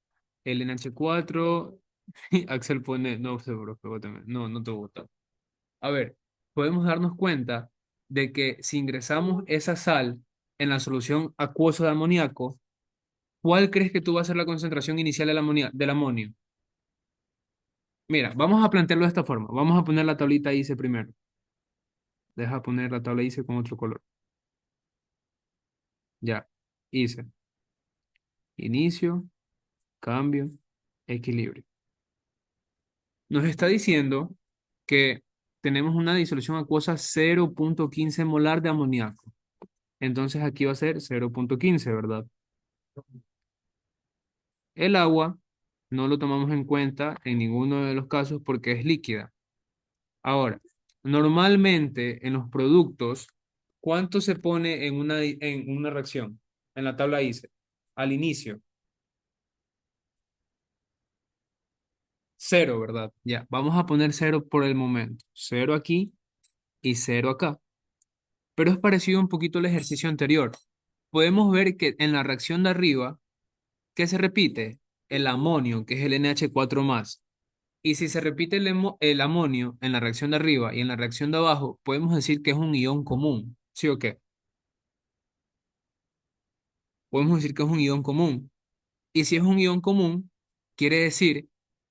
S1: el NH4. Axel pone, no sé, profe, bótame. No, no te gusta. A ver, podemos darnos cuenta de que si ingresamos esa sal en la solución acuosa de amoníaco, ¿cuál crees que tú va a ser la concentración inicial del amonio? Mira, vamos a plantearlo de esta forma. Vamos a poner la tablita ICE primero. Deja poner la tabla ICE con otro color. Ya, ICE. Inicio, cambio, equilibrio. Nos está diciendo que tenemos una disolución acuosa 0,15 molar de amoníaco. Entonces aquí va a ser 0,15, ¿verdad? El agua no lo tomamos en cuenta en ninguno de los casos porque es líquida. Ahora, normalmente en los productos, ¿cuánto se pone en una reacción? En la tabla ICE. Al inicio, cero, ¿verdad? Ya, vamos a poner cero por el momento. Cero aquí y cero acá. Pero es parecido un poquito al ejercicio anterior. Podemos ver que en la reacción de arriba, ¿qué se repite? El amonio, que es el NH4 más. Y si se repite el amonio en la reacción de arriba y en la reacción de abajo, podemos decir que es un ion común. ¿Sí o qué? Podemos decir que es un ion común. Y si es un ion común, quiere decir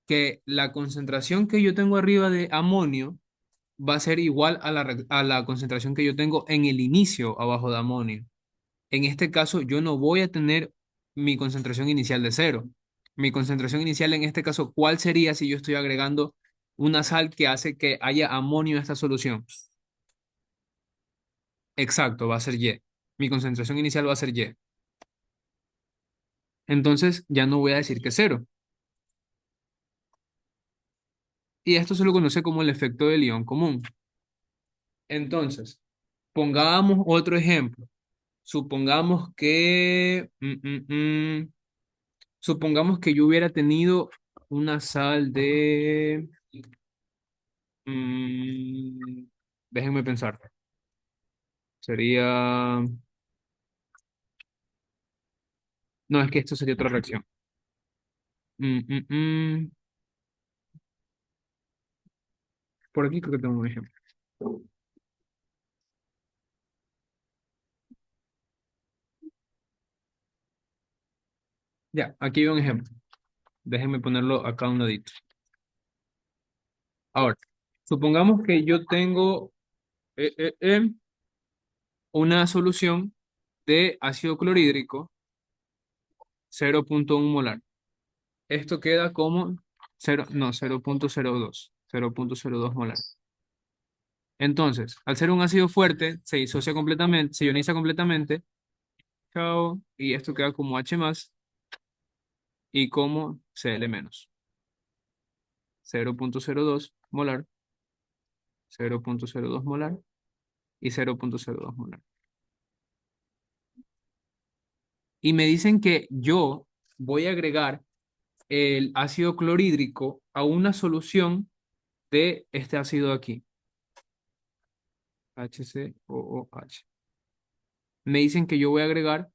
S1: que la concentración que yo tengo arriba de amonio va a ser igual a a la concentración que yo tengo en el inicio abajo de amonio. En este caso, yo no voy a tener mi concentración inicial de cero. Mi concentración inicial en este caso, ¿cuál sería si yo estoy agregando una sal que hace que haya amonio en esta solución? Exacto, va a ser Y. Mi concentración inicial va a ser Y. Entonces ya no voy a decir que es cero. Y esto se lo conoce como el efecto del ion común. Entonces, pongamos otro ejemplo. Supongamos que, supongamos que yo hubiera tenido una sal de, mm, déjenme pensar, sería, no, es que esto sería otra reacción. Mm, mm, mm. Por aquí creo que tengo un ejemplo. Ya, aquí hay un ejemplo. Déjenme ponerlo acá a un ladito. Ahora, supongamos que yo tengo una solución de ácido clorhídrico 0,1 molar. Esto queda como 0, no, 0,02 molar. Entonces, al ser un ácido fuerte, se disocia completamente, se ioniza completamente, chao, y esto queda como H más y como Cl menos. 0,02 molar, 0,02 molar y 0,02 molar. Y me dicen que yo voy a agregar el ácido clorhídrico a una solución de este ácido de aquí, HCOOH. Me dicen que yo voy a agregar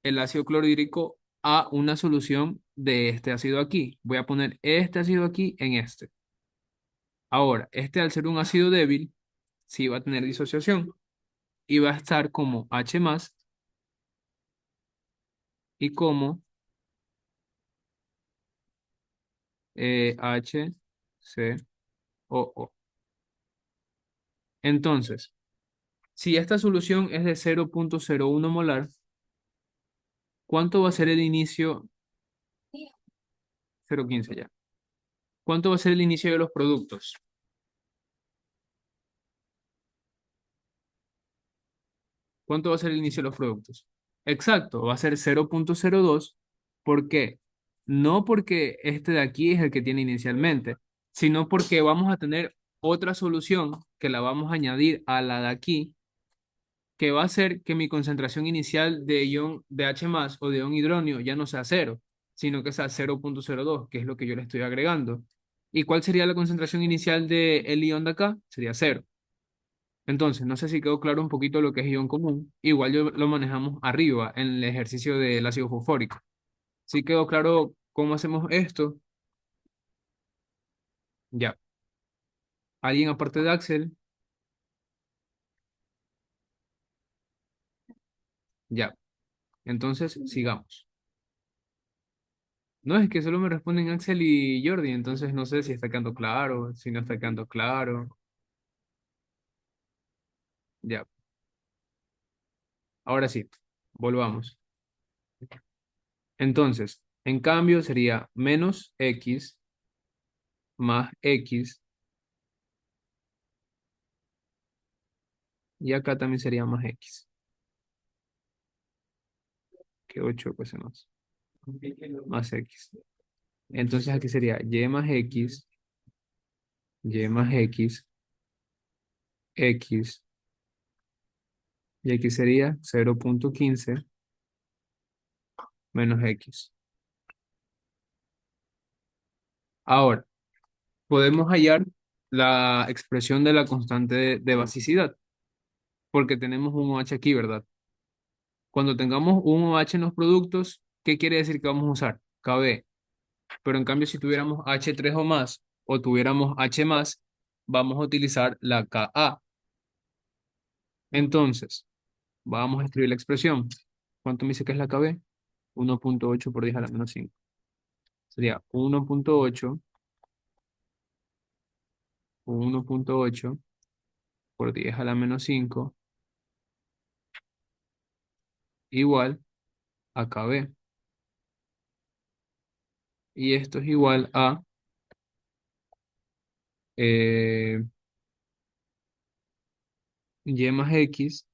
S1: el ácido clorhídrico a una solución de este ácido aquí. Voy a poner este ácido aquí en este. Ahora, este al ser un ácido débil, sí va a tener disociación y va a estar como H más y como HCOO. Entonces, si esta solución es de 0,01 molar, ¿cuánto va a ser el inicio? 0,15 ya. ¿Cuánto va a ser el inicio de los productos? ¿Cuánto va a ser el inicio de los productos? Exacto, va a ser 0,02. ¿Por qué? No porque este de aquí es el que tiene inicialmente, sino porque vamos a tener otra solución que la vamos a añadir a la de aquí, que va a hacer que mi concentración inicial de ion de H más o de ion hidronio ya no sea cero, sino que sea 0,02, que es lo que yo le estoy agregando. ¿Y cuál sería la concentración inicial del ion de acá? Sería cero. Entonces, no sé si quedó claro un poquito lo que es ion común. Igual yo lo manejamos arriba en el ejercicio del ácido fosfórico. ¿Sí quedó claro cómo hacemos esto? Ya. ¿Alguien aparte de Axel? Ya. Entonces, sigamos. No, es que solo me responden Axel y Jordi, entonces no sé si está quedando claro, si no está quedando claro. Ya. Ahora sí, volvamos. Entonces, en cambio sería menos X más X y acá también sería más X, que 8 pues más. Más X. Entonces aquí sería Y más X, Y más X, X, y aquí sería 0,15 menos X. Ahora, podemos hallar la expresión de la constante de basicidad, porque tenemos un OH aquí, ¿verdad? Cuando tengamos un OH en los productos, ¿qué quiere decir que vamos a usar? KB. Pero en cambio, si tuviéramos H3 o más, o tuviéramos H más, vamos a utilizar la Ka. Entonces, vamos a escribir la expresión. ¿Cuánto me dice que es la KB? 1,8 por 10 a la menos 5. Sería 1,8 por 10 a la menos 5 igual a KB. Y esto es igual a eh, Y más X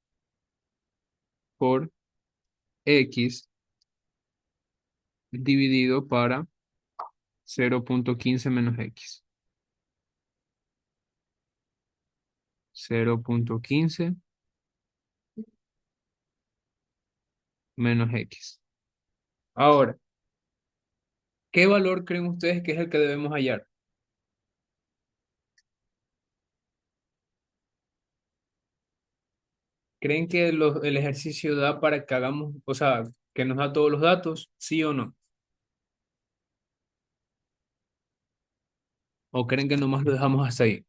S1: por X dividido para 0,15 menos X. 0,15 menos X. Ahora, ¿qué valor creen ustedes que es el que debemos hallar? ¿Creen que el ejercicio da para que hagamos, o sea, que nos da todos los datos, sí o no? ¿O creen que nomás lo dejamos hasta ahí?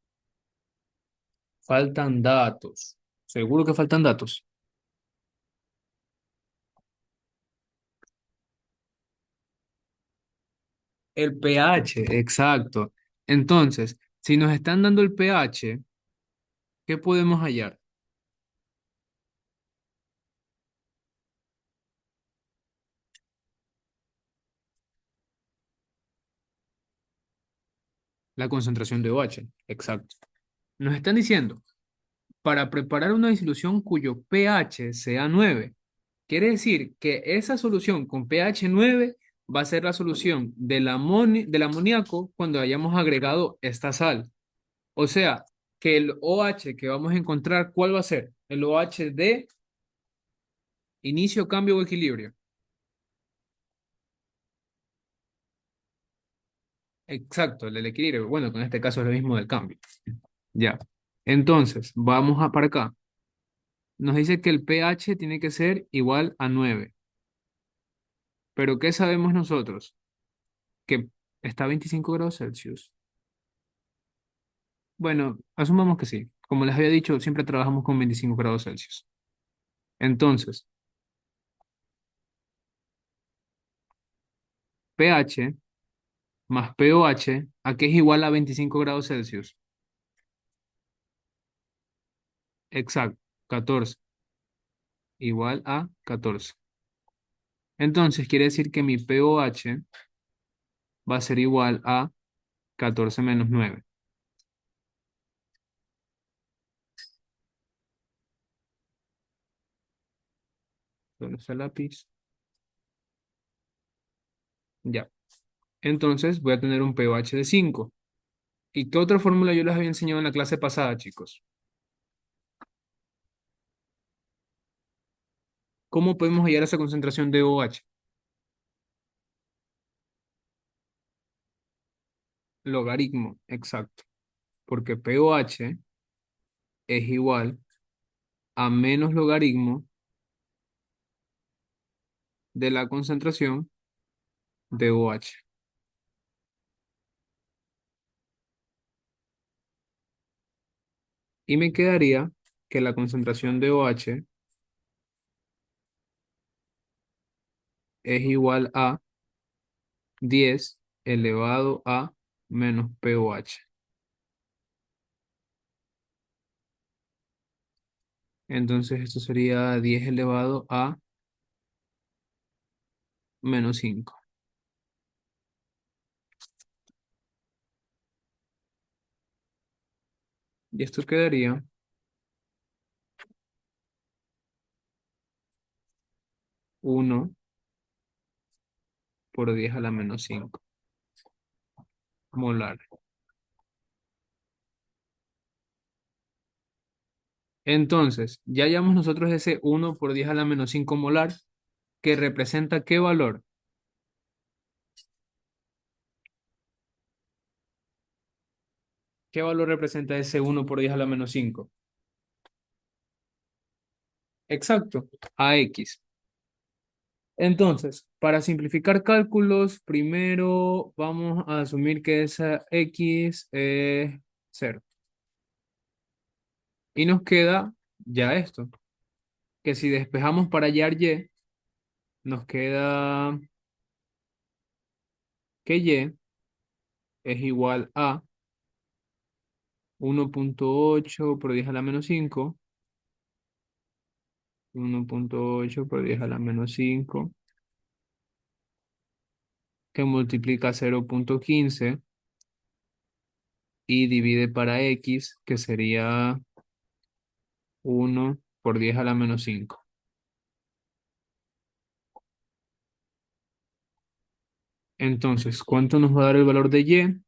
S1: Faltan datos. ¿Seguro que faltan datos? El pH, exacto. Entonces, si nos están dando el pH, ¿qué podemos hallar? La concentración de OH, exacto. Nos están diciendo, para preparar una disolución cuyo pH sea 9, quiere decir que esa solución con pH 9 va a ser la solución del amoníaco cuando hayamos agregado esta sal. O sea, que el OH que vamos a encontrar, ¿cuál va a ser? El OH de inicio, cambio o equilibrio. Exacto, el del equilibrio. Bueno, con este caso es lo mismo del cambio. Ya. Entonces, vamos a para acá. Nos dice que el pH tiene que ser igual a 9. Pero ¿qué sabemos nosotros? Que está a 25 grados Celsius. Bueno, asumamos que sí. Como les había dicho, siempre trabajamos con 25 grados Celsius. Entonces, pH más pOH, ¿a qué es igual a 25 grados Celsius? Exacto, 14. Igual a 14. Entonces, quiere decir que mi pOH va a ser igual a 14 menos 9. ¿Dónde está el lápiz? Ya. Entonces, voy a tener un pOH de 5. ¿Y qué otra fórmula yo les había enseñado en la clase pasada, chicos? ¿Cómo podemos hallar esa concentración de OH? Logaritmo, exacto. Porque pOH es igual a menos logaritmo de la concentración de OH. Y me quedaría que la concentración de OH es igual a 10 elevado a menos pOH. Entonces esto sería 10 elevado a menos 5. Y esto quedaría 1 por 10 a la menos 5 molar. Entonces, ya hallamos nosotros ese 1 por 10 a la menos 5 molar, que representa ¿qué valor? ¿Qué valor representa ese 1 por 10 a la menos 5? Exacto, AX. Entonces, para simplificar cálculos, primero vamos a asumir que esa X es 0. Y nos queda ya esto, que si despejamos para hallar Y, nos queda que Y es igual a 1,8 por 10 a la menos 5, 1,8 por 10 a la menos 5, que multiplica 0,15 y divide para X, que sería 1 por 10 a la menos 5. Entonces, ¿cuánto nos va a dar el valor de Y?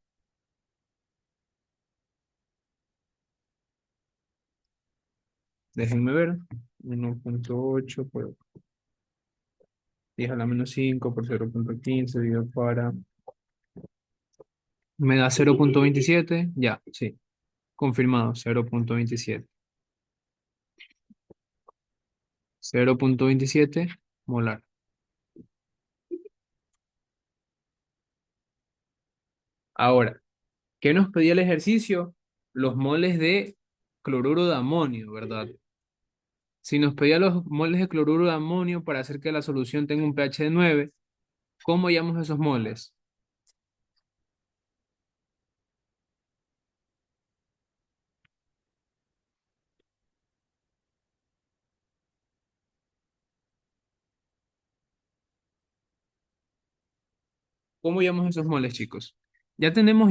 S1: Déjenme ver. 1,8 por 10 a la menos 5 por 0,15 dividido para... Me da 0,27. Ya, sí. Confirmado, 0,27. 0,27 molar. Ahora, ¿qué nos pedía el ejercicio? Los moles de cloruro de amonio, ¿verdad? Si nos pedía los moles de cloruro de amonio para hacer que la solución tenga un pH de 9, ¿cómo hallamos esos moles? ¿Cómo hallamos esos moles, chicos? Ya tenemos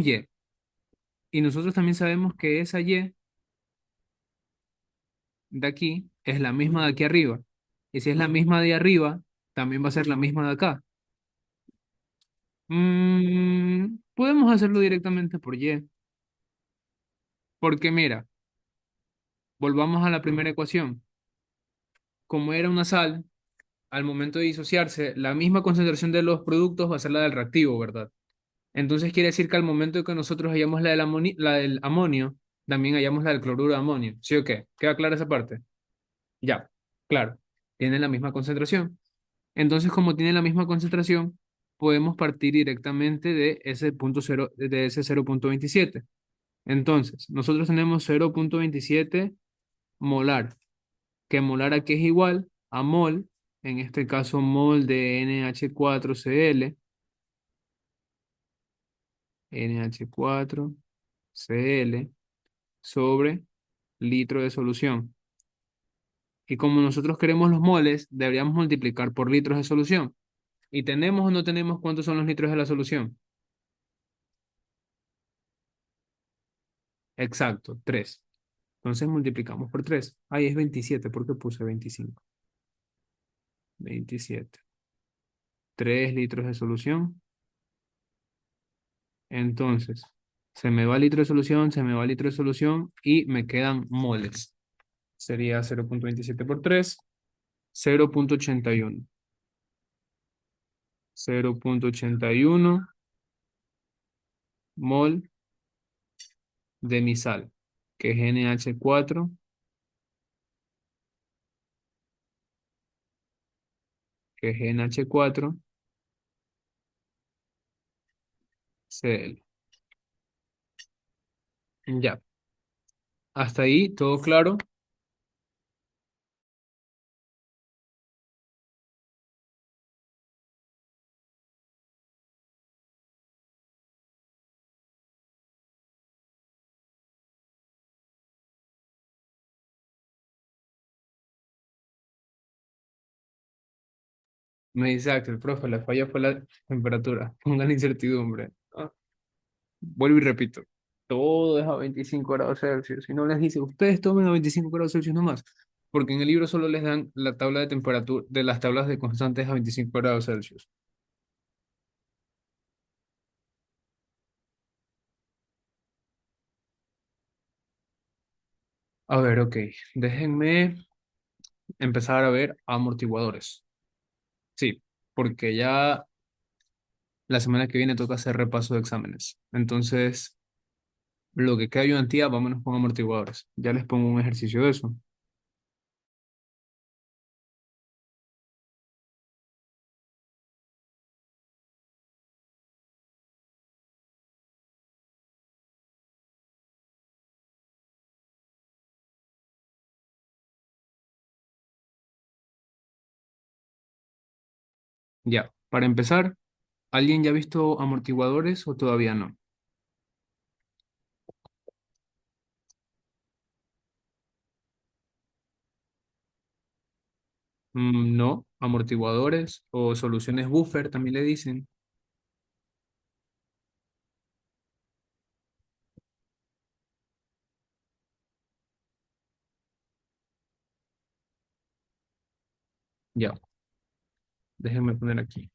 S1: y nosotros también sabemos que esa Y de aquí es la misma de aquí arriba. Y si es la misma de arriba, también va a ser la misma de acá. Podemos hacerlo directamente por Y, porque mira, volvamos a la primera ecuación. Como era una sal, al momento de disociarse, la misma concentración de los productos va a ser la del reactivo, ¿verdad? Entonces quiere decir que al momento de que nosotros hallamos la del amonio, también hallamos la del cloruro de amonio. ¿Sí o qué? ¿Queda clara esa parte? Ya, claro. Tienen la misma concentración. Entonces, como tienen la misma concentración, podemos partir directamente de ese punto cero, de ese 0,27. Entonces, nosotros tenemos 0,27 molar, que molar aquí es igual a mol, en este caso mol de NH4Cl, NH4Cl sobre litro de solución. Y como nosotros queremos los moles, deberíamos multiplicar por litros de solución. ¿Y tenemos o no tenemos cuántos son los litros de la solución? Exacto, 3. Entonces multiplicamos por 3. Ahí es 27. ¿Por qué puse 25? 27. 3 litros de solución. Entonces, se me va litro de solución, se me va litro de solución y me quedan moles. Sería 0,27 por 3, 0,81. 0,81 mol de mi sal, que es NH4, que es NH4Cl. Ya, hasta ahí todo claro. Me dice Axel, profe, la falla fue la temperatura. Pongan incertidumbre. Vuelvo y repito. Todo es a 25 grados Celsius. Y no les dice, ustedes tomen a 25 grados Celsius nomás. Porque en el libro solo les dan la tabla de temperatura de las tablas de constantes a 25 grados Celsius. A ver, ok. Déjenme empezar a ver amortiguadores. Sí, porque ya la semana que viene toca hacer repaso de exámenes. Entonces, lo que queda ayudantía, vámonos con amortiguadores. Ya les pongo un ejercicio de eso. Ya, para empezar, ¿alguien ya ha visto amortiguadores o todavía no? No, amortiguadores o soluciones buffer también le dicen. Ya, déjenme poner aquí.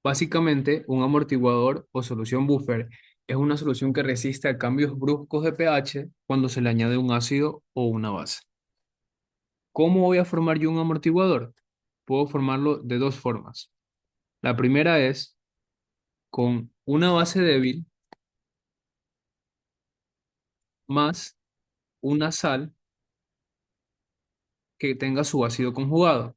S1: Básicamente, un amortiguador o solución buffer es una solución que resiste a cambios bruscos de pH cuando se le añade un ácido o una base. ¿Cómo voy a formar yo un amortiguador? Puedo formarlo de dos formas. La primera es con una base débil más una sal que tenga su ácido conjugado.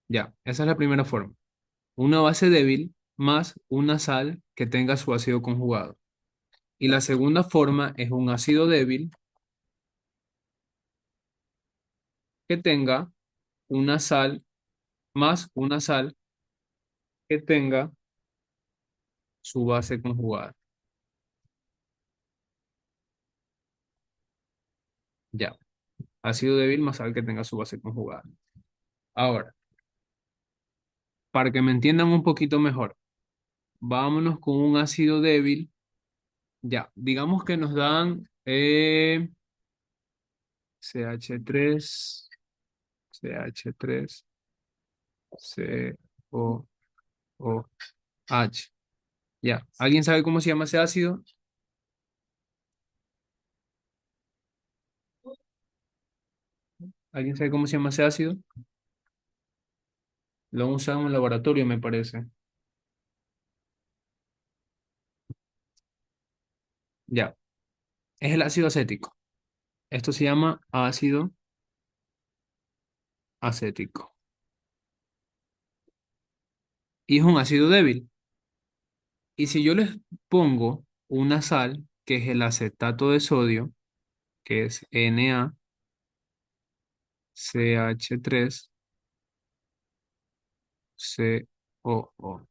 S1: Ya, esa es la primera forma. Una base débil más una sal que tenga su ácido conjugado. Y la segunda forma es un ácido débil que tenga una sal más una sal que tenga su base conjugada. Ya, ácido débil más sal que tenga su base conjugada. Ahora, para que me entiendan un poquito mejor, vámonos con un ácido débil. Ya, digamos que nos dan CH3, CH3, COOH. Ya, ¿alguien sabe cómo se llama ese ácido? ¿Alguien sabe cómo se llama ese ácido? Lo han usado en el laboratorio, me parece. Ya, es el ácido acético. Esto se llama ácido acético. Y es un ácido débil. Y si yo les pongo una sal, que es el acetato de sodio, que es NaCH3COO.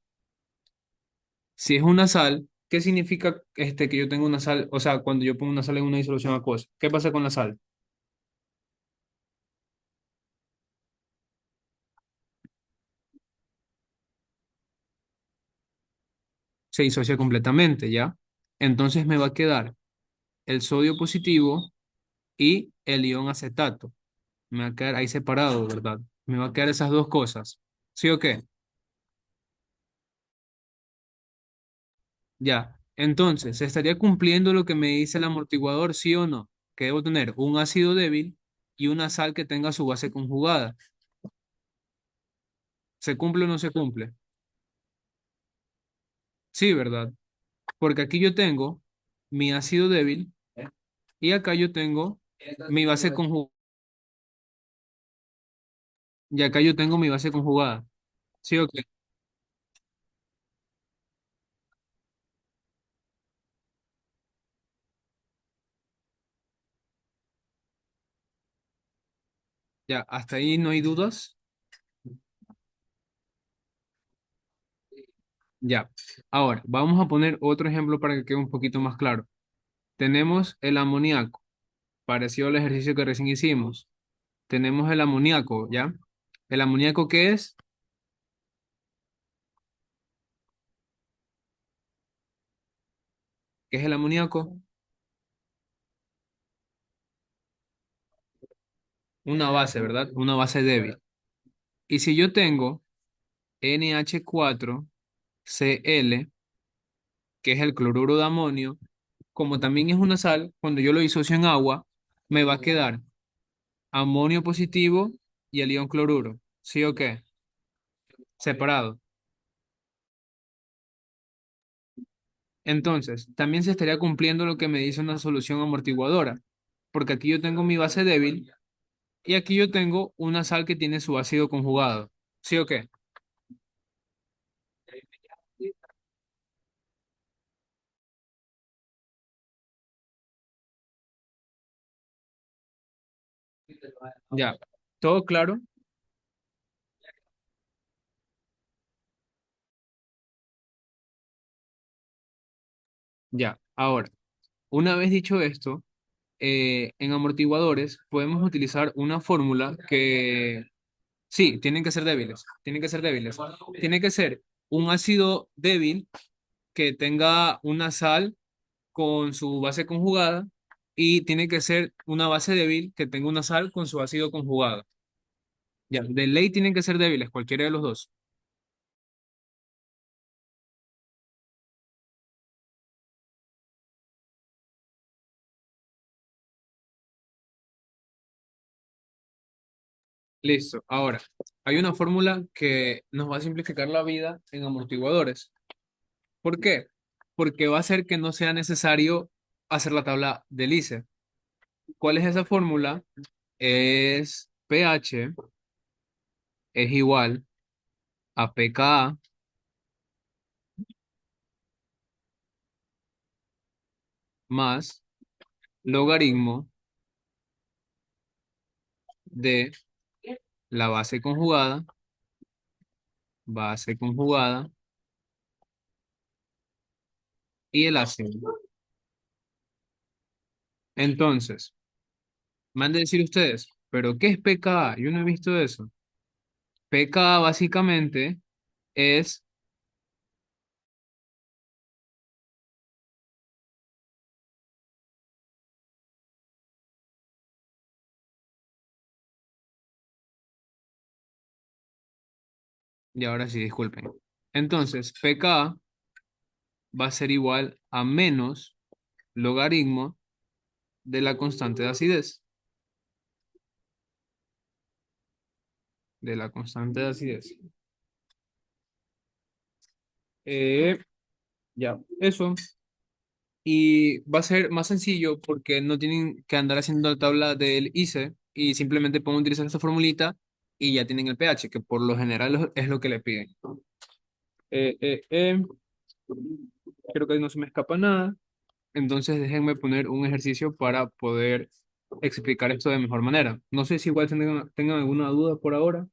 S1: Si es una sal, ¿qué significa que yo tengo una sal? O sea, cuando yo pongo una sal en una disolución acuosa, ¿qué pasa con la sal? Se disocia completamente, ¿ya? Entonces me va a quedar el sodio positivo y el ion acetato. Me va a quedar ahí separado, ¿verdad? Me va a quedar esas dos cosas. ¿Sí o qué? Ya. Entonces, ¿se estaría cumpliendo lo que me dice el amortiguador, sí o no? Que debo tener un ácido débil y una sal que tenga su base conjugada. ¿Se cumple o no se cumple? Sí, ¿verdad? Porque aquí yo tengo mi ácido débil y acá yo tengo mi base conjugada. Y acá yo tengo mi base conjugada. ¿Sí o qué? Ya, hasta ahí no hay dudas. Ya. Ahora, vamos a poner otro ejemplo para que quede un poquito más claro. Tenemos el amoníaco, parecido al ejercicio que recién hicimos. Tenemos el amoníaco, ¿ya? ¿El amoníaco qué es? ¿Qué es el amoníaco? Una base, ¿verdad? Una base débil. Y si yo tengo NH4Cl, que es el cloruro de amonio, como también es una sal, cuando yo lo disocio en agua, me va a quedar amonio positivo y el ion cloruro. ¿Sí o qué? Separado. Entonces, también se estaría cumpliendo lo que me dice una solución amortiguadora, porque aquí yo tengo mi base débil y aquí yo tengo una sal que tiene su ácido conjugado. ¿Sí o qué? Ya. ¿Todo claro? Ya. Ahora, una vez dicho esto, en amortiguadores podemos utilizar una fórmula que sí, tienen que ser débiles, tienen que ser débiles. Tiene que ser un ácido débil que tenga una sal. con su base conjugada y tiene que ser una base débil que tenga una sal con su ácido conjugado. Ya, de ley tienen que ser débiles, cualquiera de los dos. Listo. Ahora, hay una fórmula que nos va a simplificar la vida en amortiguadores. ¿Por qué? Porque va a hacer que no sea necesario hacer la tabla de Lise. ¿Cuál es esa fórmula? Es pH es igual a pKa más logaritmo de la base conjugada y el ácido. Entonces, me han de decir ustedes, ¿pero qué es pKa? Yo no he visto eso. pKa básicamente es, y ahora sí, disculpen. Entonces, pKa va a ser igual a menos logaritmo de la constante de acidez. De la constante de acidez. Eh, ya, eso. Y va a ser más sencillo porque no tienen que andar haciendo la tabla del ICE y simplemente pueden utilizar esta formulita y ya tienen el pH, que por lo general es lo que le piden. Eh, eh, eh, Creo que no se me escapa nada. Entonces déjenme poner un ejercicio para poder explicar esto de mejor manera. No sé si igual tengan alguna duda por ahora.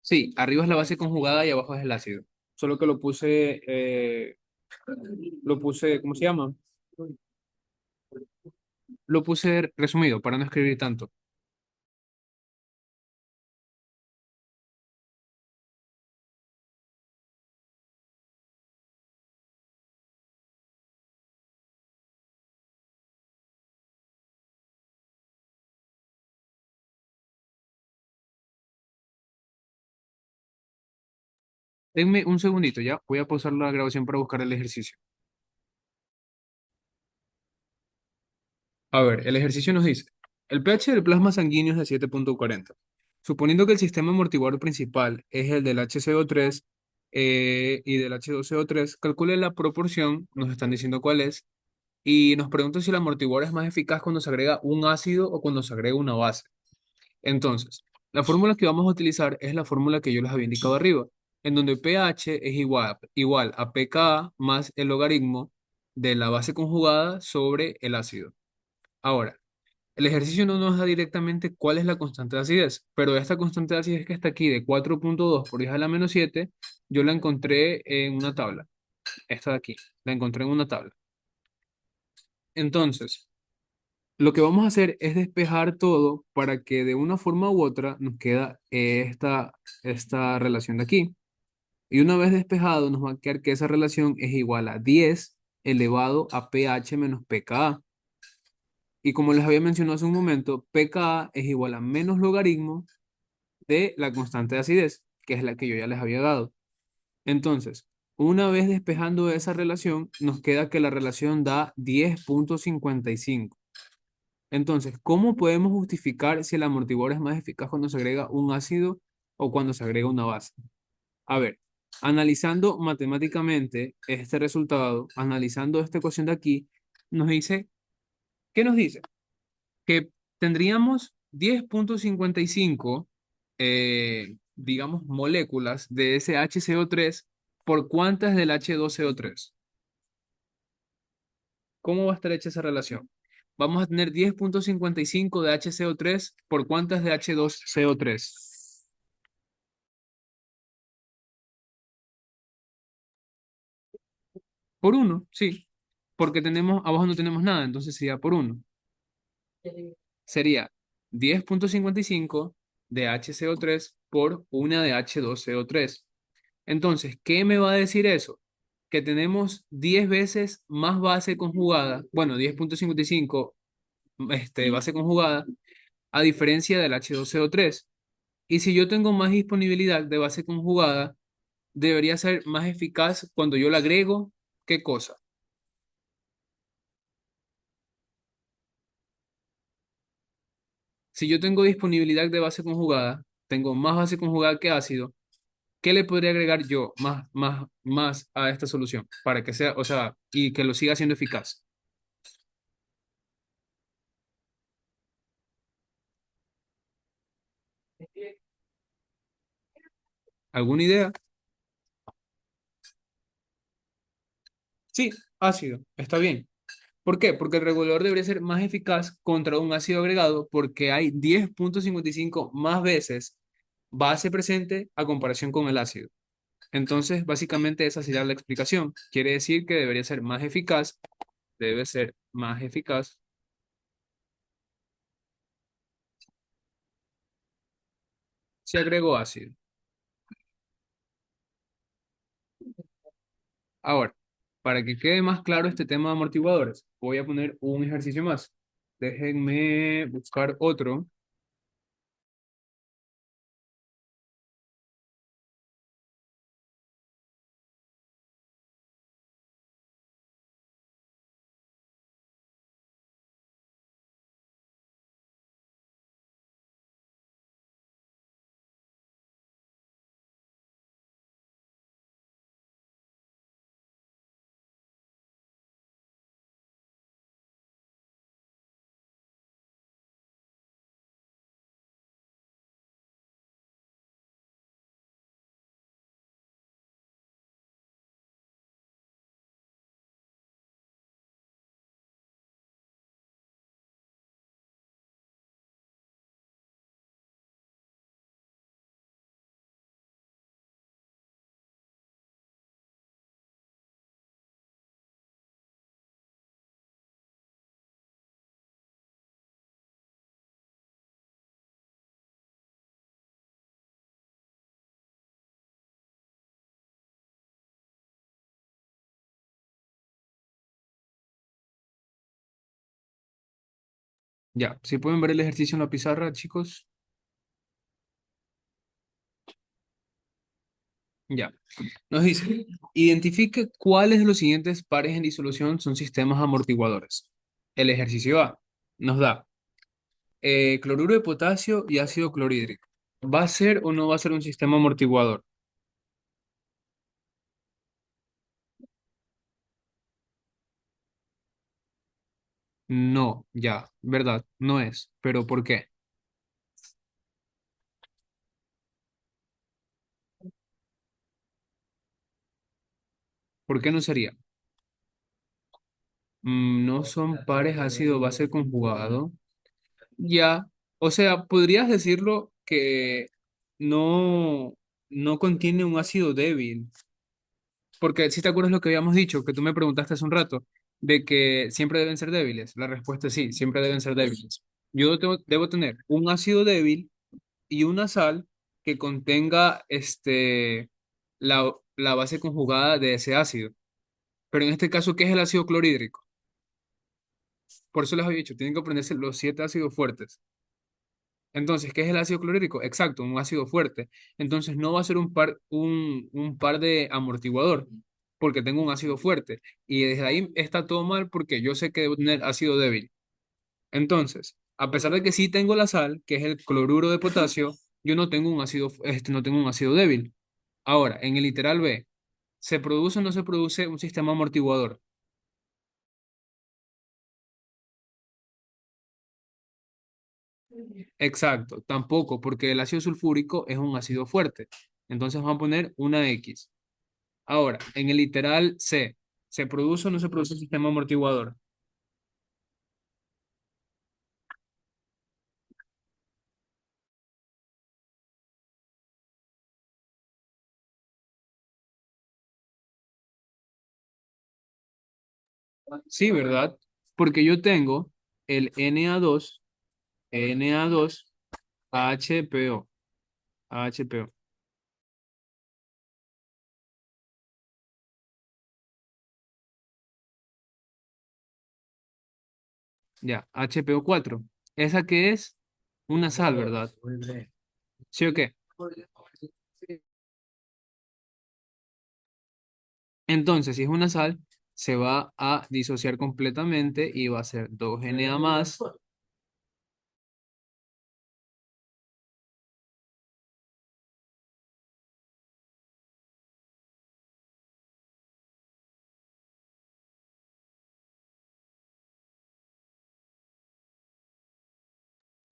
S1: Sí, arriba es la base conjugada y abajo es el ácido. Solo que lo puse, ¿cómo se llama? Lo puse resumido para no escribir tanto. Denme un segundito, ya. Voy a pausar la grabación para buscar el ejercicio. A ver, el ejercicio nos dice, el pH del plasma sanguíneo es de 7,40. Suponiendo que el sistema amortiguador principal es el del HCO3 y del H2CO3, calcule la proporción, nos están diciendo cuál es, y nos pregunta si el amortiguador es más eficaz cuando se agrega un ácido o cuando se agrega una base. Entonces, la fórmula que vamos a utilizar es la fórmula que yo les había indicado arriba, en donde pH es igual a pKa más el logaritmo de la base conjugada sobre el ácido. Ahora, el ejercicio no nos da directamente cuál es la constante de acidez, pero esta constante de acidez que está aquí de 4,2 por 10 a la menos 7, yo la encontré en una tabla. Esta de aquí, la encontré en una tabla. Entonces, lo que vamos a hacer es despejar todo para que de una forma u otra nos queda esta relación de aquí. Y una vez despejado, nos va a quedar que esa relación es igual a 10 elevado a pH menos pKa. Y como les había mencionado hace un momento, pKa es igual a menos logaritmo de la constante de acidez, que es la que yo ya les había dado. Entonces, una vez despejando esa relación, nos queda que la relación da 10,55. Entonces, ¿cómo podemos justificar si el amortiguador es más eficaz cuando se agrega un ácido o cuando se agrega una base? A ver, analizando matemáticamente este resultado, analizando esta ecuación de aquí, nos dice, ¿qué nos dice? Que tendríamos 10,55, digamos, moléculas de ese HCO3 por cuántas del H2CO3. ¿Cómo va a estar hecha esa relación? Vamos a tener 10,55 de HCO3 por cuántas de H2CO3. Por uno, sí, porque abajo no tenemos nada, entonces sería por uno. Sería 10,55 de HCO3 por una de H2CO3. Entonces, ¿qué me va a decir eso? Que tenemos 10 veces más base conjugada, bueno, 10,55 base conjugada, a diferencia del H2CO3. Y si yo tengo más disponibilidad de base conjugada, debería ser más eficaz cuando yo le agrego, ¿qué cosa? Si yo tengo disponibilidad de base conjugada, tengo más base conjugada que ácido, ¿qué le podría agregar yo más a esta solución para que sea, o sea, y que lo siga siendo eficaz? ¿Alguna idea? Sí, ácido, está bien. ¿Por qué? Porque el regulador debería ser más eficaz contra un ácido agregado porque hay 10,55 más veces base presente a comparación con el ácido. Entonces, básicamente esa sería la explicación. Quiere decir que debería ser más eficaz, debe ser más eficaz si agrego ácido. Ahora, para que quede más claro este tema de amortiguadores, voy a poner un ejercicio más. Déjenme buscar otro. Ya, si pueden ver el ejercicio en la pizarra, chicos. Ya. Nos dice, identifique cuáles de los siguientes pares en disolución son sistemas amortiguadores. El ejercicio A nos da cloruro de potasio y ácido clorhídrico. ¿Va a ser o no va a ser un sistema amortiguador? No, ya, verdad, no es. ¿Pero por qué? ¿Por qué no sería? No son pares ácido-base conjugado. Ya, o sea, podrías decirlo que no, no contiene un ácido débil. Porque si te acuerdas lo que habíamos dicho, que tú me preguntaste hace un rato, de que siempre deben ser débiles. La respuesta es sí, siempre deben ser débiles. Yo debo tener un ácido débil y una sal que contenga la base conjugada de ese ácido. Pero en este caso, ¿qué es el ácido clorhídrico? Por eso les había dicho, tienen que aprenderse los siete ácidos fuertes. Entonces, ¿qué es el ácido clorhídrico? Exacto, un ácido fuerte. Entonces, no va a ser un par de amortiguador, porque tengo un ácido fuerte. Y desde ahí está todo mal porque yo sé que debo tener ácido débil. Entonces, a pesar de que sí tengo la sal, que es el cloruro de potasio, yo no tengo un ácido, no tengo un ácido débil. Ahora, en el literal B, ¿se produce o no se produce un sistema amortiguador? Exacto, tampoco, porque el ácido sulfúrico es un ácido fuerte. Entonces vamos a poner una X. Ahora, en el literal C, ¿se produce o no se produce un sistema amortiguador? Sí, ¿verdad? Porque yo tengo el Na2 Na2 HPO. HPO. Ya, HPO4. ¿Esa que es? Una sal, ¿verdad? ¿Sí o qué? Entonces, si es una sal, se va a disociar completamente y va a ser 2Na más.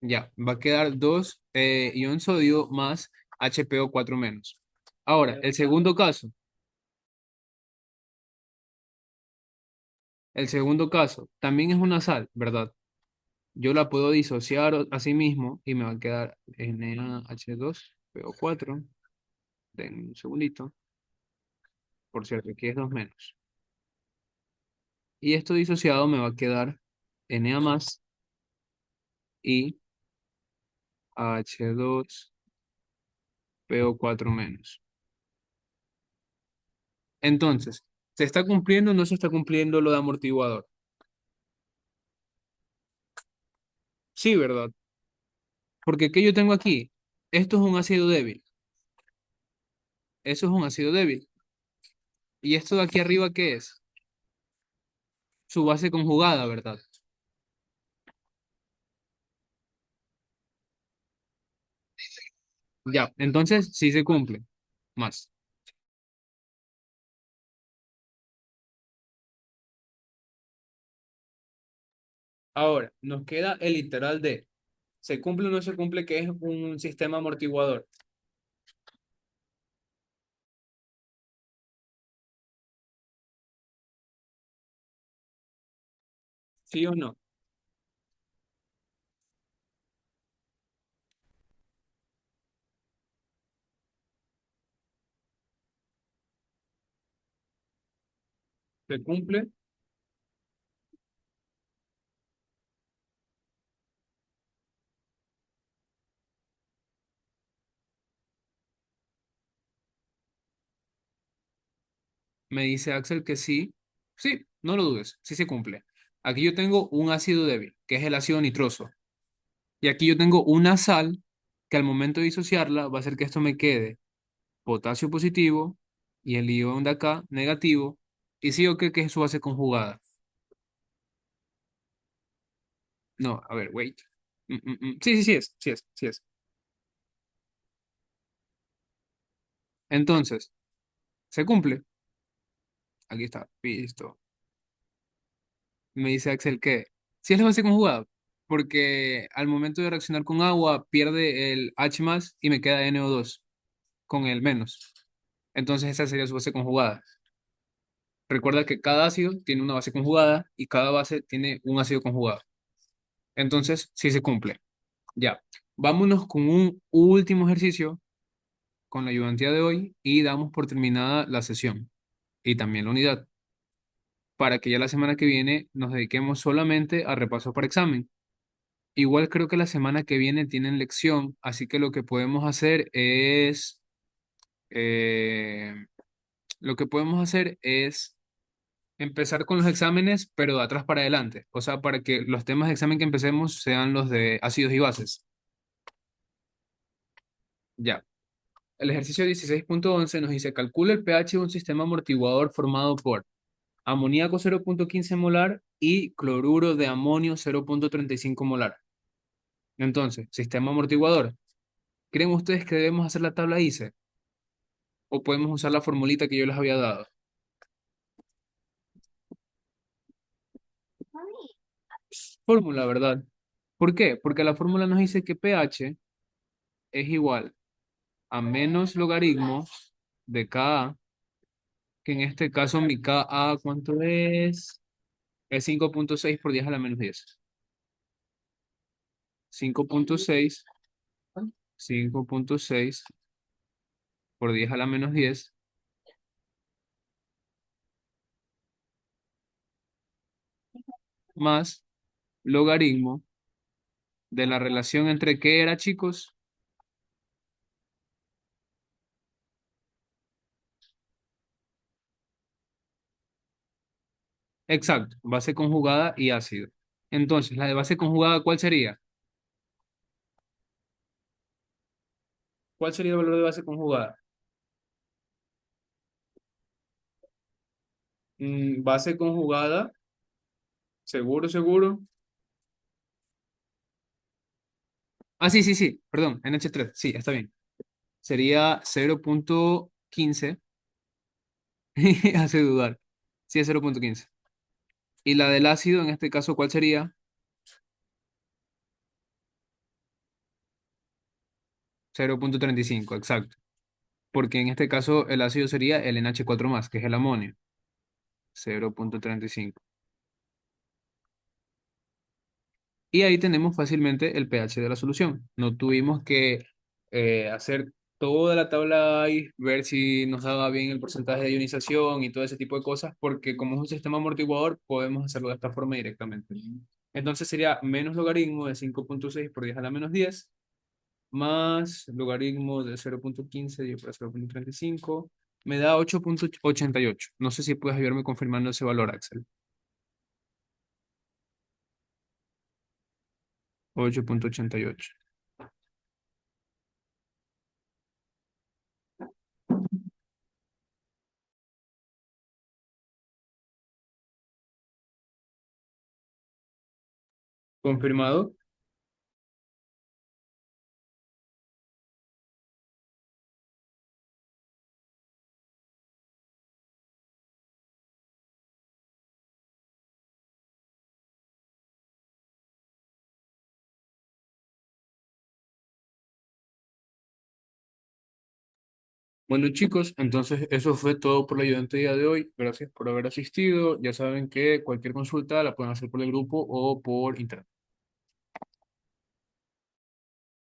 S1: Ya, va a quedar 2 ion sodio más HPO4 menos. Ahora, el segundo caso también es una sal, ¿verdad? Yo la puedo disociar a sí mismo y me va a quedar NaH2PO4. Den un segundito. Por cierto, aquí es 2 menos. Y esto disociado me va a quedar Na más y H2PO4 menos. Entonces, ¿se está cumpliendo o no se está cumpliendo lo de amortiguador? Sí, ¿verdad? Porque ¿qué yo tengo aquí? Esto es un ácido débil. Eso es un ácido débil. ¿Y esto de aquí arriba qué es? Su base conjugada, ¿verdad? Ya, entonces sí se cumple. Más. Ahora, nos queda el literal de, ¿se cumple o no se cumple que es un sistema amortiguador? ¿Sí o no? ¿Se cumple? Me dice Axel que sí. Sí, no lo dudes, sí se cumple. Aquí yo tengo un ácido débil, que es el ácido nitroso. Y aquí yo tengo una sal que al momento de disociarla va a hacer que esto me quede potasio positivo y el ion de acá negativo. Y sí o qué, que es su base conjugada. No, a ver, wait. Sí, sí, sí es, sí es, sí es. Entonces, ¿se cumple? Aquí está, listo. Me dice Axel que sí es la base conjugada, porque al momento de reaccionar con agua pierde el H más y me queda NO2 con el menos. Entonces esa sería su base conjugada. Recuerda que cada ácido tiene una base conjugada y cada base tiene un ácido conjugado. Entonces, sí se cumple. Ya. Vámonos con un último ejercicio con la ayudantía de hoy y damos por terminada la sesión y también la unidad, para que ya la semana que viene nos dediquemos solamente a repaso para examen. Igual creo que la semana que viene tienen lección, así que eh, lo que podemos hacer es empezar con los exámenes, pero de atrás para adelante. O sea, para que los temas de examen que empecemos sean los de ácidos y bases. Ya. El ejercicio 16.11 nos dice, calcula el pH de un sistema amortiguador formado por amoníaco 0.15 molar y cloruro de amonio 0.35 molar. Entonces, sistema amortiguador. ¿Creen ustedes que debemos hacer la tabla ICE? ¿O podemos usar la formulita que yo les había dado? Fórmula, ¿verdad? ¿Por qué? Porque la fórmula nos dice que pH es igual a menos logaritmo de Ka, que en este caso mi Ka, ¿cuánto es? Es 5.6 por 10 a la menos 10. 5.6, 5.6 por 10 a la menos 10 más logaritmo de la relación entre qué era, chicos. Exacto, base conjugada y ácido. Entonces, la de base conjugada, ¿cuál sería? ¿Cuál sería el valor de base conjugada? Base conjugada, seguro, seguro. Ah, sí, sí, sí, perdón, NH3, sí, está bien. Sería 0,15. Hace dudar. Sí, es 0,15. Y la del ácido, en este caso, ¿cuál sería? 0,35, exacto. Porque en este caso el ácido sería el NH4 más, que es el amonio. 0,35. Y ahí tenemos fácilmente el pH de la solución. No tuvimos que hacer toda la tabla ahí, ver si nos daba bien el porcentaje de ionización y todo ese tipo de cosas, porque como es un sistema amortiguador, podemos hacerlo de esta forma directamente. Entonces sería menos logaritmo de 5,6 por 10 a la menos 10 más logaritmo de 0,15 dividido por 0,35 me da 8,88. No sé si puedes ayudarme confirmando ese valor, Axel. 8,88. ¿Confirmado? Bueno, chicos, entonces eso fue todo por la ayudante día de hoy. Gracias por haber asistido. Ya saben que cualquier consulta la pueden hacer por el grupo o por internet.